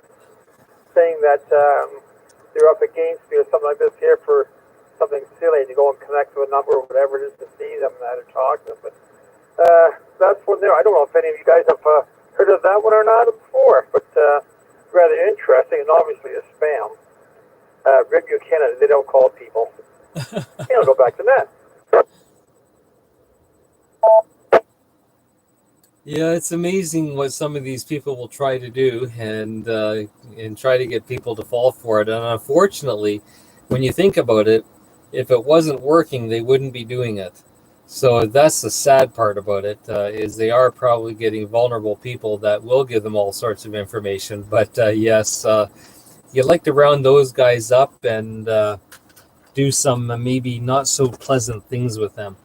Speaker 5: saying that they're up against me or something like this here for something silly, to go and connect to a number or whatever it is to see them and to talk to them. But that's one there. I don't know if any of you guys have heard of that one or not before, but rather interesting, and obviously a spam. Rev Buchanan, they don't call people. I'll go back to that.
Speaker 1: Yeah, it's amazing what some of these people will try to do and try to get people to fall for it. And unfortunately, when you think about it, if it wasn't working, they wouldn't be doing it. So that's the sad part about it, is they are probably getting vulnerable people that will give them all sorts of information. But yes, you'd like to round those guys up and do some maybe not so pleasant things with them.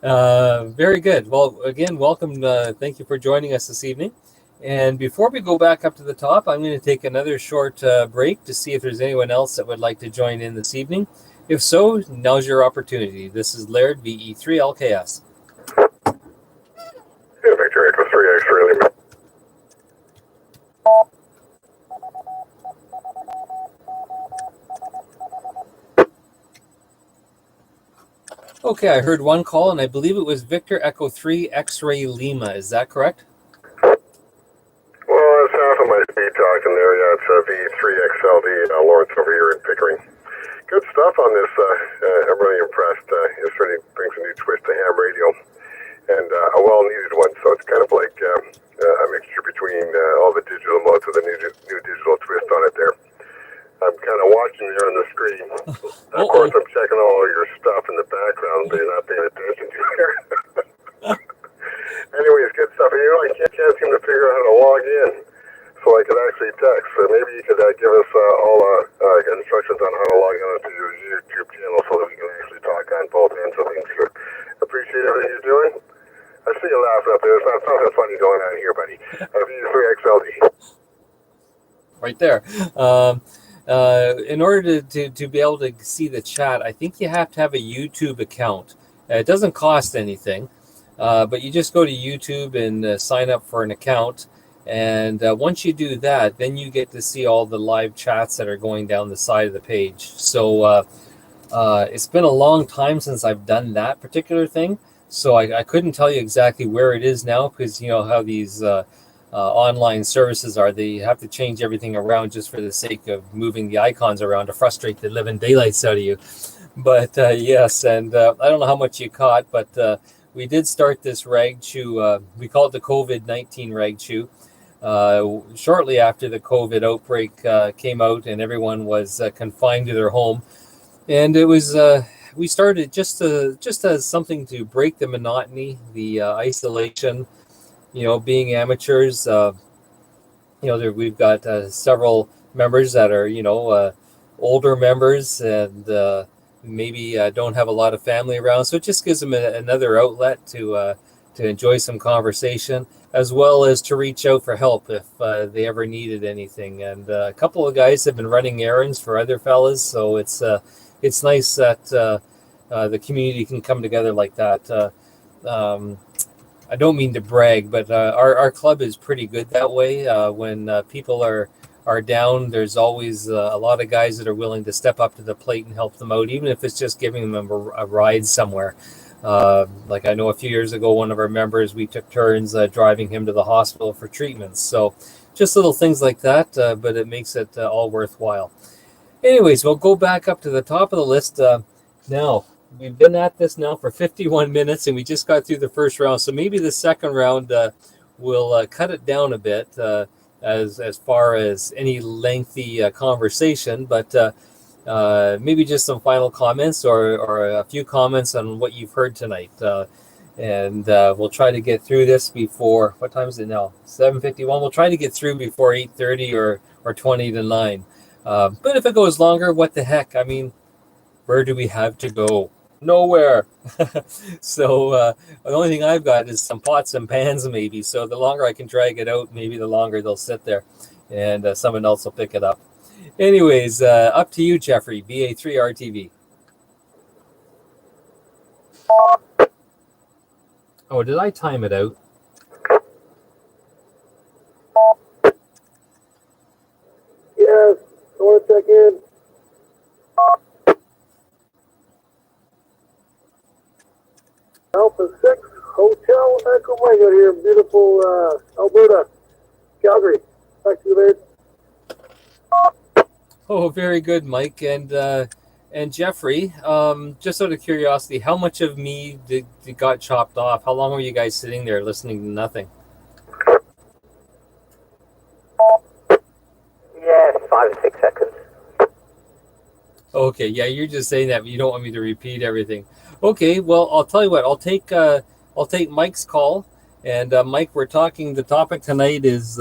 Speaker 1: Very good. Well, again, welcome. Thank you for joining us this evening. And before we go back up to the top, I'm going to take another short break to see if there's anyone else that would like to join in this evening. If so, now's your opportunity. This is Laird, VE3LKS.
Speaker 2: Yeah, Victor Echo 3 X-ray.
Speaker 1: Okay, I heard one call, and I believe it was Victor Echo 3 X-ray Lima. Is that correct?
Speaker 2: Well, it's half of my speed talking there. Yeah, it's V3XLD, Lawrence over here in Pickering. Good stuff on this. I'm really impressed. It certainly brings a new twist to ham radio, and a well-needed one. So it's kind of like a mixture between all the digital modes with a new digital twist on it there. I'm kind of watching there on the screen. Of course, I'm checking all your stuff in the background, but you're not paying attention to it. Anyways, good stuff. I can't seem to figure out how to log in, so I could actually text. So maybe you could give us all instructions on how to log on to your YouTube channel so that we can actually talk on both ends of things. So appreciate everything you're doing. I see you laughing up there. There's not something funny going on here, buddy. V3XLD.
Speaker 1: Right there. in order to be able to see the chat, I think you have to have a YouTube account. It doesn't cost anything, but you just go to YouTube and sign up for an account. And once you do that, then you get to see all the live chats that are going down the side of the page. So it's been a long time since I've done that particular thing. So I couldn't tell you exactly where it is now, because you know how these online services are. They have to change everything around just for the sake of moving the icons around to frustrate the living daylights out of you. But yes, and I don't know how much you caught, but we did start this rag chew. We call it the COVID-19 rag chew. Shortly after the COVID outbreak came out and everyone was confined to their home. And it was we started just as something to break the monotony, the isolation. You know, being amateurs. We've got several members that are older members and maybe don't have a lot of family around. So it just gives them another outlet to enjoy some conversation, as well as to reach out for help if they ever needed anything. And a couple of guys have been running errands for other fellas, so it's nice that the community can come together like that. I don't mean to brag, but our club is pretty good that way. When people are down, there's always a lot of guys that are willing to step up to the plate and help them out, even if it's just giving them a ride somewhere. Like I know a few years ago, one of our members, we took turns driving him to the hospital for treatments. So just little things like that, but it makes it all worthwhile. Anyways, we'll go back up to the top of the list now. We've been at this now for 51 minutes, and we just got through the first round. So maybe the second round will cut it down a bit as far as any lengthy conversation. But maybe just some final comments or a few comments on what you've heard tonight. And we'll try to get through this before, what time is it now? 7:51. We'll try to get through before 8:30 or 20 to 9. But if it goes longer, what the heck? I mean, where do we have to go? Nowhere. So the only thing I've got is some pots and pans maybe. So the longer I can drag it out, maybe the longer they'll sit there, and someone else will pick it up. Anyways, up to you, Jeffrey, BA3RTV. Oh, did I time it out?
Speaker 9: Yes, I want to check in. Alpha 6 Hotel Echo Mike out here in beautiful Alberta, Calgary. Back to you, Laird.
Speaker 1: Oh, very good, Mike. And Jeffrey, just out of curiosity, how much of me got chopped off? How long were you guys sitting there listening to nothing?
Speaker 4: Yeah, 5 or 6 seconds.
Speaker 1: Okay, yeah, you're just saying that, but you don't want me to repeat everything. Okay, well, I'll tell you what. I'll take Mike's call, and Mike, we're talking. The topic tonight is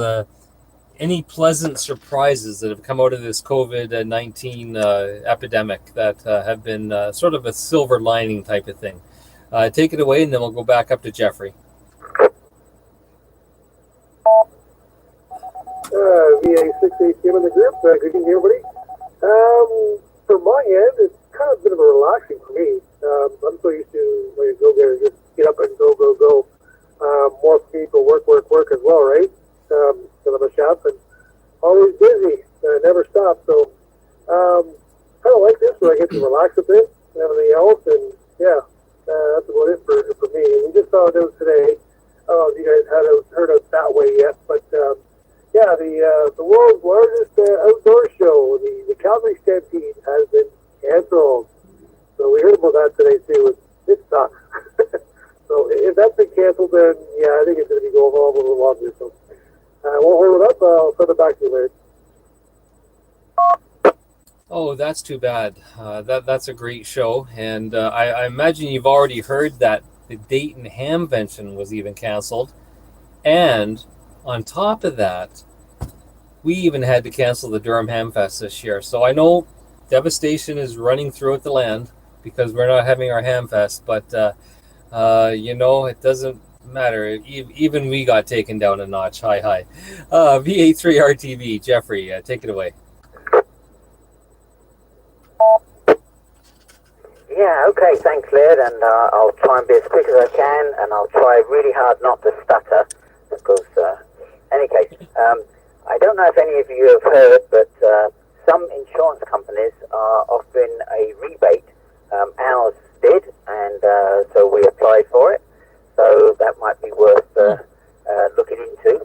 Speaker 1: any pleasant surprises that have come out of this COVID-19 epidemic that have been sort of a silver lining type of thing. Take it away, and then we'll go back up to Jeffrey.
Speaker 9: VA6ATM in the group. Good evening, everybody. For my end, it's kind of a bit of a relaxing for me. I'm so used to when you go there, just get up and go. More people work as well, right? Because I'm a chef and always busy. Never stop. So kind of like this where I get to relax a bit and everything else. And yeah, that's about it for me. And we just saw it out today. I don't know if you guys heard of that way yet, but yeah, the world's largest outdoor show, the Calgary Stampede, has been canceled. So we heard about that today too. It sucks. So if that's been canceled, then yeah, I think it's going to be going on a little longer. So I won't hold it up. I'll send it back to you later.
Speaker 1: Oh, that's too bad. That's a great show, and I imagine you've already heard that the Dayton Hamvention was even canceled, and on top of that, we even had to cancel the Durham Hamfest this year. So I know devastation is running throughout the land because we're not having our Hamfest, but it doesn't matter. Even we got taken down a notch. Hi. VA3RTV, Jeffrey, take it away.
Speaker 4: Yeah, okay, thanks, Laird, and I'll try and be as quick as I can, and I'll try really hard not to stutter, because, any case, I don't know if any of you have heard, but some insurance companies are offering a rebate. Ours did, and so we applied for it, so that might be worth looking into.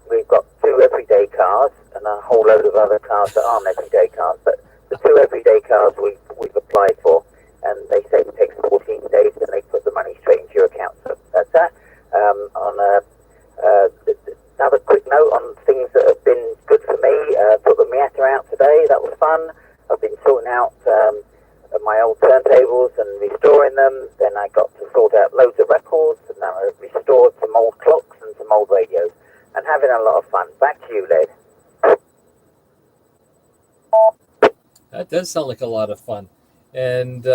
Speaker 4: We've got 2 everyday cars and a whole load of other cars that aren't everyday cars, but the 2 everyday cars we've applied for, and they say it takes 14 days and they put the money straight into your account. So that's that. Another quick note on things that have been good for me. Put the Miata out today. That was fun. I've been sorting out my old turntables and restoring them. Then I got to sort out loads of records, and then I restored some old clocks and some old radios, and having a lot of fun. Back to you, Led.
Speaker 1: That does sound like a lot of fun. And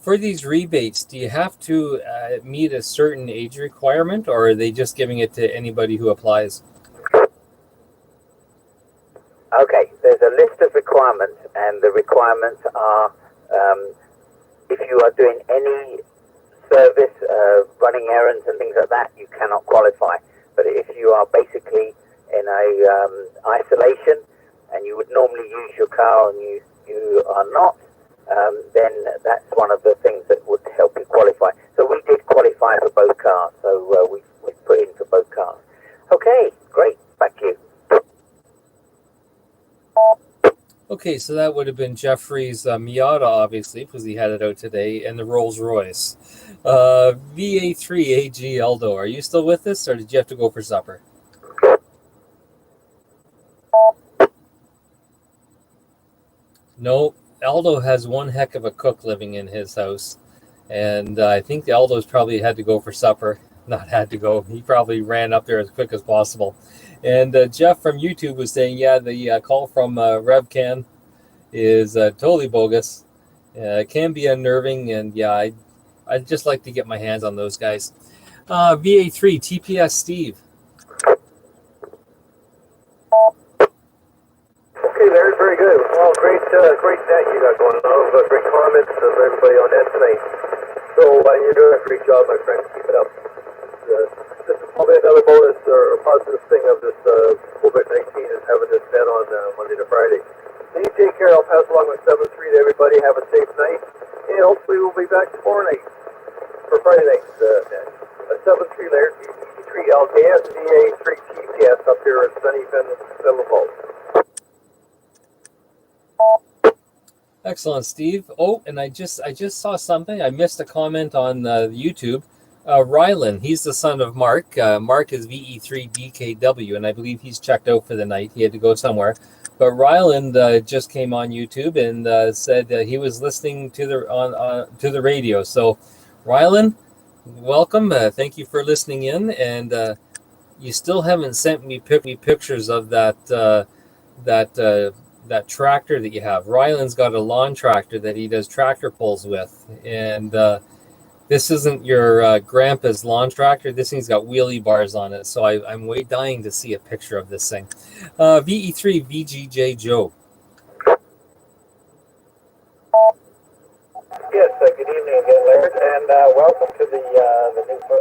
Speaker 1: for these rebates, do you have to meet a certain age requirement, or are they just giving it to anybody who applies?
Speaker 4: Okay, there's a list of requirements, and the requirements are if you are doing any service, running errands and things like that, you cannot qualify. But if you are basically in a isolation and you would normally use your car and you are not, then that's one of the things that would help you qualify. So we did qualify for both cars, so we put in for both cars. Okay, great, back to you.
Speaker 1: Okay, so that would have been Jeffrey's Miata, obviously, because he had it out today, and the Rolls Royce. VA3AG Aldo, are you still with us, or did you have to go for supper? No, Aldo has one heck of a cook living in his house, and I think Aldo's probably had to go for supper. Not had to go. He probably ran up there as quick as possible. And Jeff from YouTube was saying, yeah, the call from RevCan is totally bogus. It can be unnerving, and yeah, I'd just like to get my hands on those guys. VA3, TPS Steve.
Speaker 2: Okay, Larry, very good. Well, great net you got going on. Great comments of everybody on that tonight. So you're doing a great job, my friend. Keep it up. This is probably another bonus or positive thing of this COVID-19 is having this net on Monday to Friday. So you take care. I'll pass along my 7-3 to everybody. Have a safe night. And hopefully we'll be back tomorrow night for Friday night's net. A 7-3 Larry, 3 LKS, VA3 TPS up here at sunny Fenimore Falls.
Speaker 1: Excellent, Steve. Oh, and I just saw something. I missed a comment on YouTube. Rylan, he's the son of Mark. Mark is VE3DKW, and I believe he's checked out for the night. He had to go somewhere. But Ryland just came on YouTube and said he was listening to the radio. So, Ryland, welcome. Thank you for listening in. And you still haven't sent me pictures of that tractor that you have. Ryland's got a lawn tractor that he does tractor pulls with, and this isn't your grandpa's lawn tractor. This thing's got wheelie bars on it, so I'm way dying to see a picture of this thing. VE3 VGJ Joe.
Speaker 5: Yes, good evening again, Laird, and welcome to the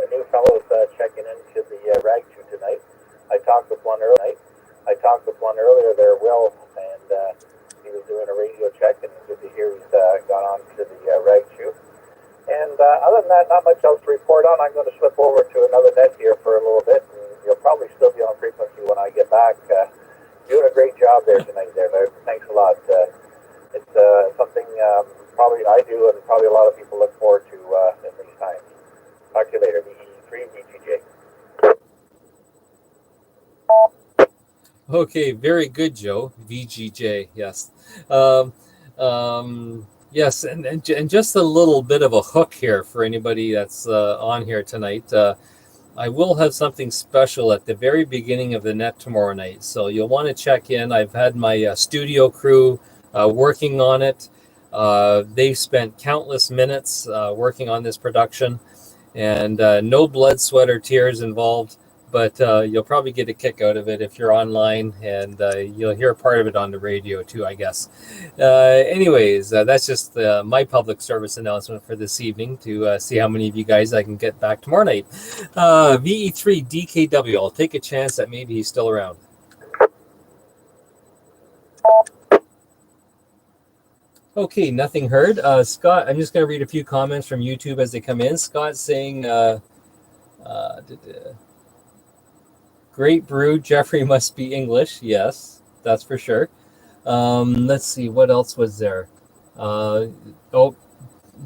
Speaker 5: new fellows checking into the rag chew tonight. I talked with one earlier there, Will, and he was doing a radio check, and good to hear he's gone on to the rag chew. And other than that, not much else to report on. I'm going to slip over to another net here for a little bit, and you'll probably still be on frequency when I get back. Doing a great job there tonight, there, Larry. Thanks a lot. It's something probably I do, and probably a lot of people look forward to in these times. Talk to you later. VE3 VGJ.
Speaker 1: Okay, very good, Joe. VGJ, yes. Yes, and just a little bit of a hook here for anybody that's on here tonight. I will have something special at the very beginning of the net tomorrow night, so you'll want to check in. I've had my studio crew working on it. They've spent countless minutes working on this production, and no blood, sweat, or tears involved. but you'll probably get a kick out of it if you're online, and you'll hear part of it on the radio too, I guess. Anyways, that's just my public service announcement for this evening to see how many of you guys I can get back tomorrow night. VE3 DKW, I'll take a chance that maybe he's still around. Okay, nothing heard. Scott, I'm just going to read a few comments from YouTube as they come in. Scott's saying, great brew, Jeffrey must be English. Yes, that's for sure. Let's see, what else was there?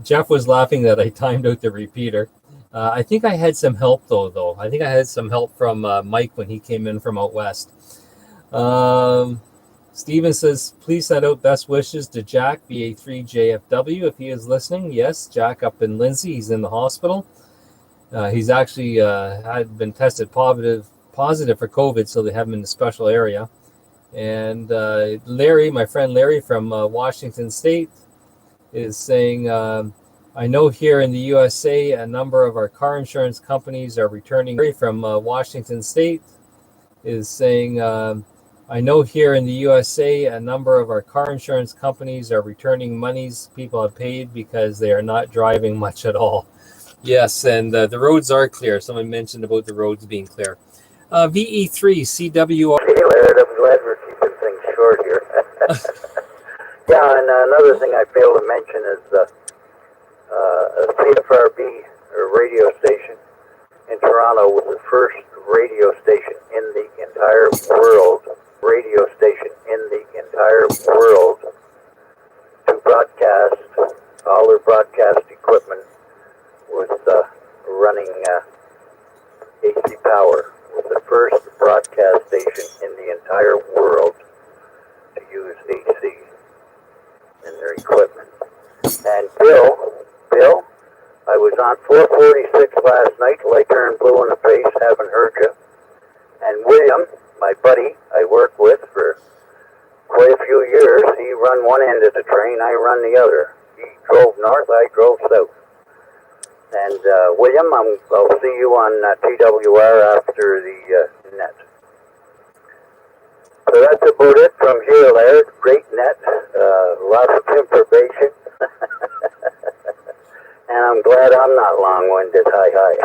Speaker 1: Jeff was laughing that I timed out the repeater. I think I had some help, though. I think I had some help from Mike when he came in from out west. Steven says, please send out best wishes to Jack, VA3JFW, if he is listening. Yes, Jack up in Lindsay. He's in the hospital. He's actually had been tested positive for COVID, so they have him in a special area. And Larry, my friend Larry from Washington State, is saying, I know here in the USA, a number of our car insurance companies are returning. Larry from Washington State is saying, I know here in the USA, a number of our car insurance companies are returning monies people have paid because they are not driving much at all. Yes, and the roads are clear. Someone mentioned about the roads being clear. VE3 CWR.
Speaker 4: Hey, Laird, I'm glad we're keeping things short here. Yeah, and another thing I failed to mention is a CFRB radio station in Toronto was the first radio station in the entire world. Radio station in the entire world to broadcast. All their broadcast equipment was running AC power. Was the first broadcast station in the entire world to use AC in their equipment. And Bill, I was on 446 last night till I turned blue in the face, haven't heard you. And William, my buddy I worked with for quite a few years, he run one end of the train, I run the other. He drove north, I drove south. And William, I'll see you on TWR after the net. So that's about it from here, Laird. Great net, lots of information. And I'm glad I'm not long-winded. Hi.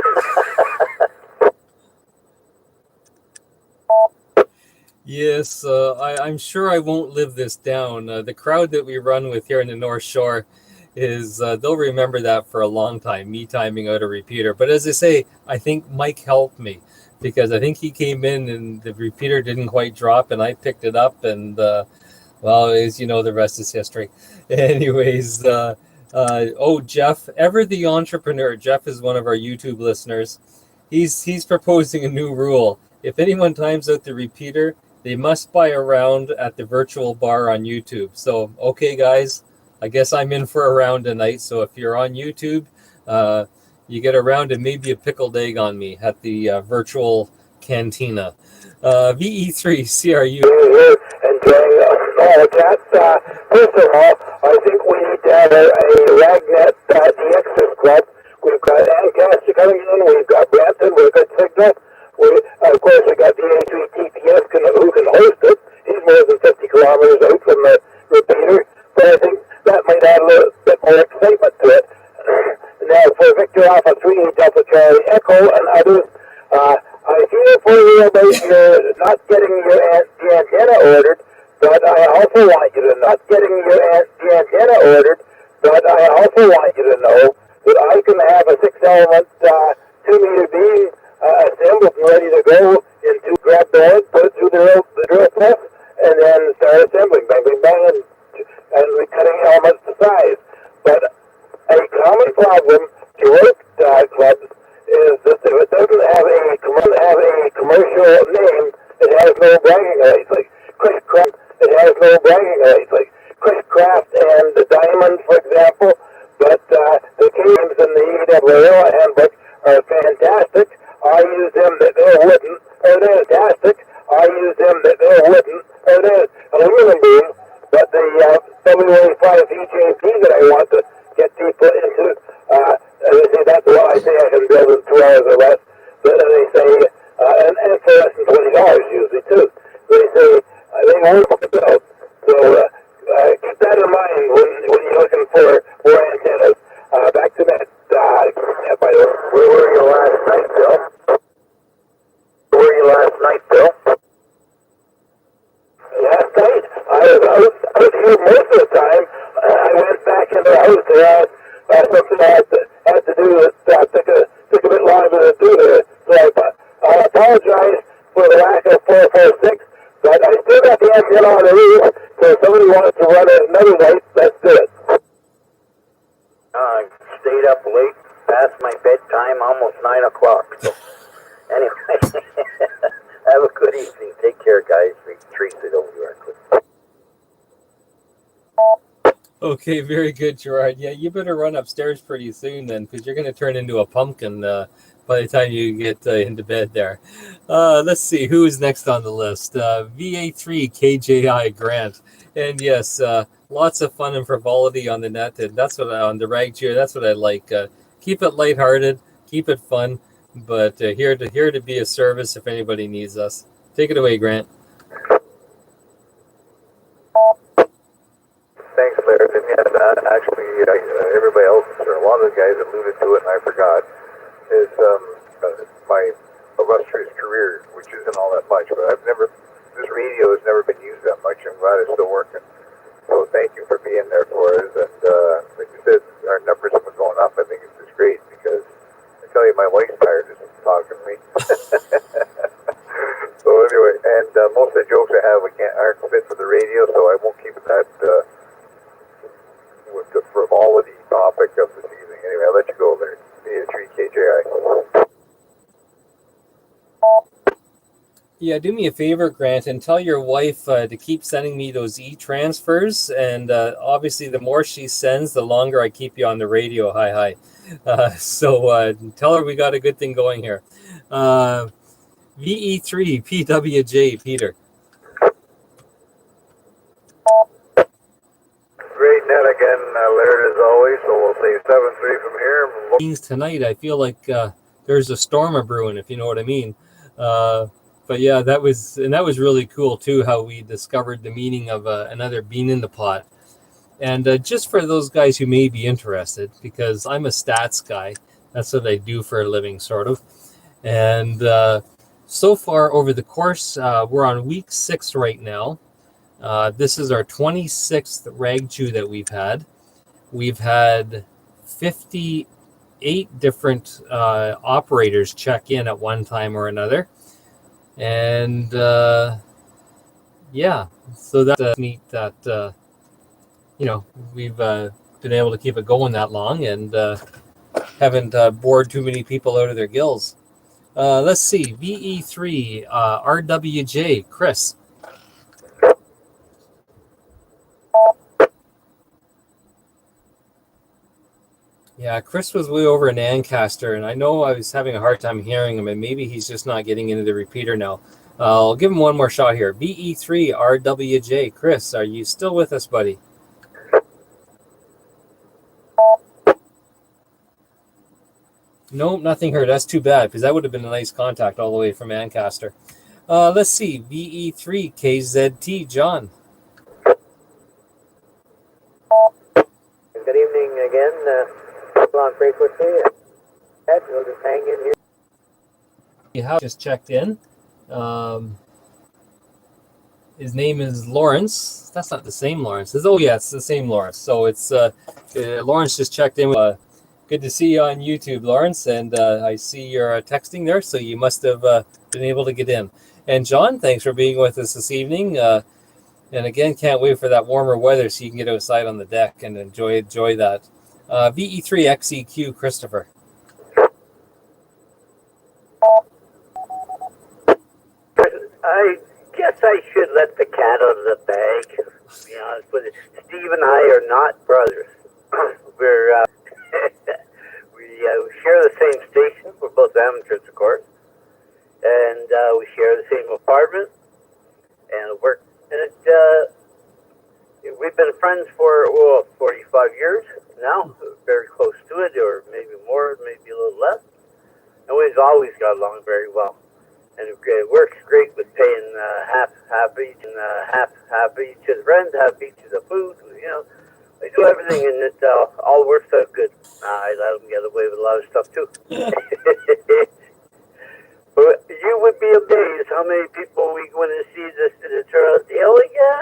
Speaker 1: Yes, I'm sure I won't live this down. The crowd that we run with here in the North Shore is, they'll remember that for a long time, me timing out a repeater. But as I say, I think Mike helped me because I think he came in and the repeater didn't quite drop and I picked it up and, well, as you know, the rest is history. Anyways, Jeff, Ever the Entrepreneur. Jeff is one of our YouTube listeners. He's proposing a new rule. If anyone times out the repeater, they must buy a round at the virtual bar on YouTube. So, okay, guys, I guess I'm in for a round tonight. So if you're on YouTube, you get a round and maybe a pickled egg on me at the virtual cantina. VE3 CRU.
Speaker 5: Enjoying all of that. First of all, I think we need to have a Ragnet DX's club. We've got Ancaster coming in, we've got Brampton, we've got Signal. Of course, we got the A3 TPS who can host it. He's more than 50 kilometers out from the repeater, but I think that might add a little bit more excitement to it. Now, for Victor Alpha 3, Delta Charlie Echo, and others, I feel for you about your not getting the antenna ordered, but I also want you to not getting the antenna ordered, but I also want you to know that I can have a 6-element 2-meter beam assembled and ready to go into grab the head, put it through the drill press, and then start assembling, bang, bang, bang, and cutting elements to size. But a common problem to work clubs is that if it doesn't have a commercial name, it has no bragging rights. Like Chris Craft, it has no bragging rights. Like Chris Craft and the Diamond, for example. But the names in the EWL handbook are fantastic. I use them that they're wooden, or they're fantastic. I use them that they're wooden, or they're aluminum beam. But the WA5 EJP that I want to get people into, as I say, that's what I say I can build in 2 hours or less. But they say, and
Speaker 2: Where were you last night, Bill? Where were you last night, Bill? Last night? I was here most of the time. I went back in the house there. Something I had to do that took a bit longer to do there. So I apologize for the lack of 446, but I still got the engine on the roof, so if somebody wants to run it another night, let's do it.
Speaker 4: I stayed up late, past my bedtime, almost 9 o'clock. So, anyway, have a good evening. Take care, guys. Teresa, don't do it.
Speaker 1: Okay, very good, Gerard. Yeah, you better run upstairs pretty soon then, because you're going to turn into a pumpkin by the time you get into bed there. Let's see, who is next on the list? VA3 KJI Grant. And yes, lots of fun and frivolity on the net, and that's what on the rag cheer. That's what I like. Keep it lighthearted, keep it fun, but here to be a service if anybody needs us. Take it away, Grant.
Speaker 2: Thanks, Larry. And yeah, actually, everybody else, or a lot of the guys alluded to it, and I forgot, is my illustrious career, which isn't all that much, but this radio has never been used that much. I'm glad it's still working. So thank you for being there for us. And like you said, our numbers have been going up. I think it's just great because I tell you, my wife's tired of talking to me. So anyway, and most of the jokes I have aren't fit for the radio, so I won't keep it that with the frivolity topic of this evening. Anyway, I'll let you go there. VA3 KJI.
Speaker 1: Yeah, do me a favor, Grant, and tell your wife to keep sending me those e-transfers. And obviously, the more she sends, the longer I keep you on the radio. Hi. So tell her we got a good thing going here. VE3 PWJ, Peter.
Speaker 2: Great net again, Laird, as always. So we'll say 7-3 from here.
Speaker 1: Tonight, I feel like there's a storm a brewing, if you know what I mean. But yeah, that was really cool too, how we discovered the meaning of another bean in the pot. And just for those guys who may be interested, because I'm a stats guy, that's what I do for a living, sort of. And so far over the course, we're on week 6 right now. This is our 26th rag chew that we've had. We've had 58 different operators check in at one time or another. And yeah, so that's neat that we've been able to keep it going that long and haven't bored too many people out of their gills. Let's see, VE3 RWJ, Chris. Yeah, Chris was way over in Ancaster, and I know I was having a hard time hearing him, and maybe he's just not getting into the repeater now. I'll give him one more shot here. VE3 RWJ. Chris, are you still with us, buddy? Nope, nothing heard. That's too bad, because that would have been a nice contact all the way from Ancaster. Let's see. VE3 KZT. John.
Speaker 5: Good evening again. On frequency. We'll just hang in here.
Speaker 1: You have just checked in. His name is Lawrence. That's not the same Lawrence. Oh yeah, it's the same Lawrence. So it's Lawrence just checked in. Good to see you on YouTube, Lawrence. And I see you're texting there, so you must have been able to get in. And John, thanks for being with us this evening. And again, can't wait for that warmer weather so you can get outside on the deck and enjoy that. VE3 XEQ, Christopher.
Speaker 4: I guess I should let the cat out of the bag. To be honest with you, Steve and I are not brothers. We're we share the same station. We're both amateurs, of course, and we share the same apartment and work. And we've been friends for 45 years now, very close to it, or maybe more, maybe a little less. And we've always got along very well. And it works great with paying half each and half each of the rent, half each of the food.
Speaker 7: I do everything, and it all works out good. I let them get away with a lot of stuff too. But you would be amazed how many people we go in and see this and it turns out, oh yeah,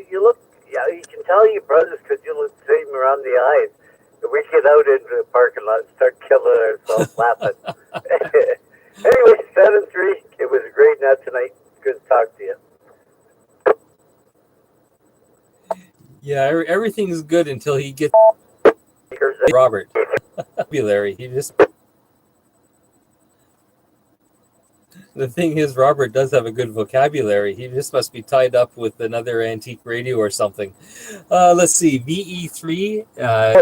Speaker 7: you look, yeah, you can tell you brothers because you look the same around the eyes. And we get out into the parking lot and start killing ourselves laughing. Anyway, 7-3. It was a great night tonight. Good to talk to you.
Speaker 1: Yeah, everything's good until he gets Robert. Vocabulary. He just. The thing is, Robert does have a good vocabulary. He just must be tied up with another antique radio or something. Let's see. VE3.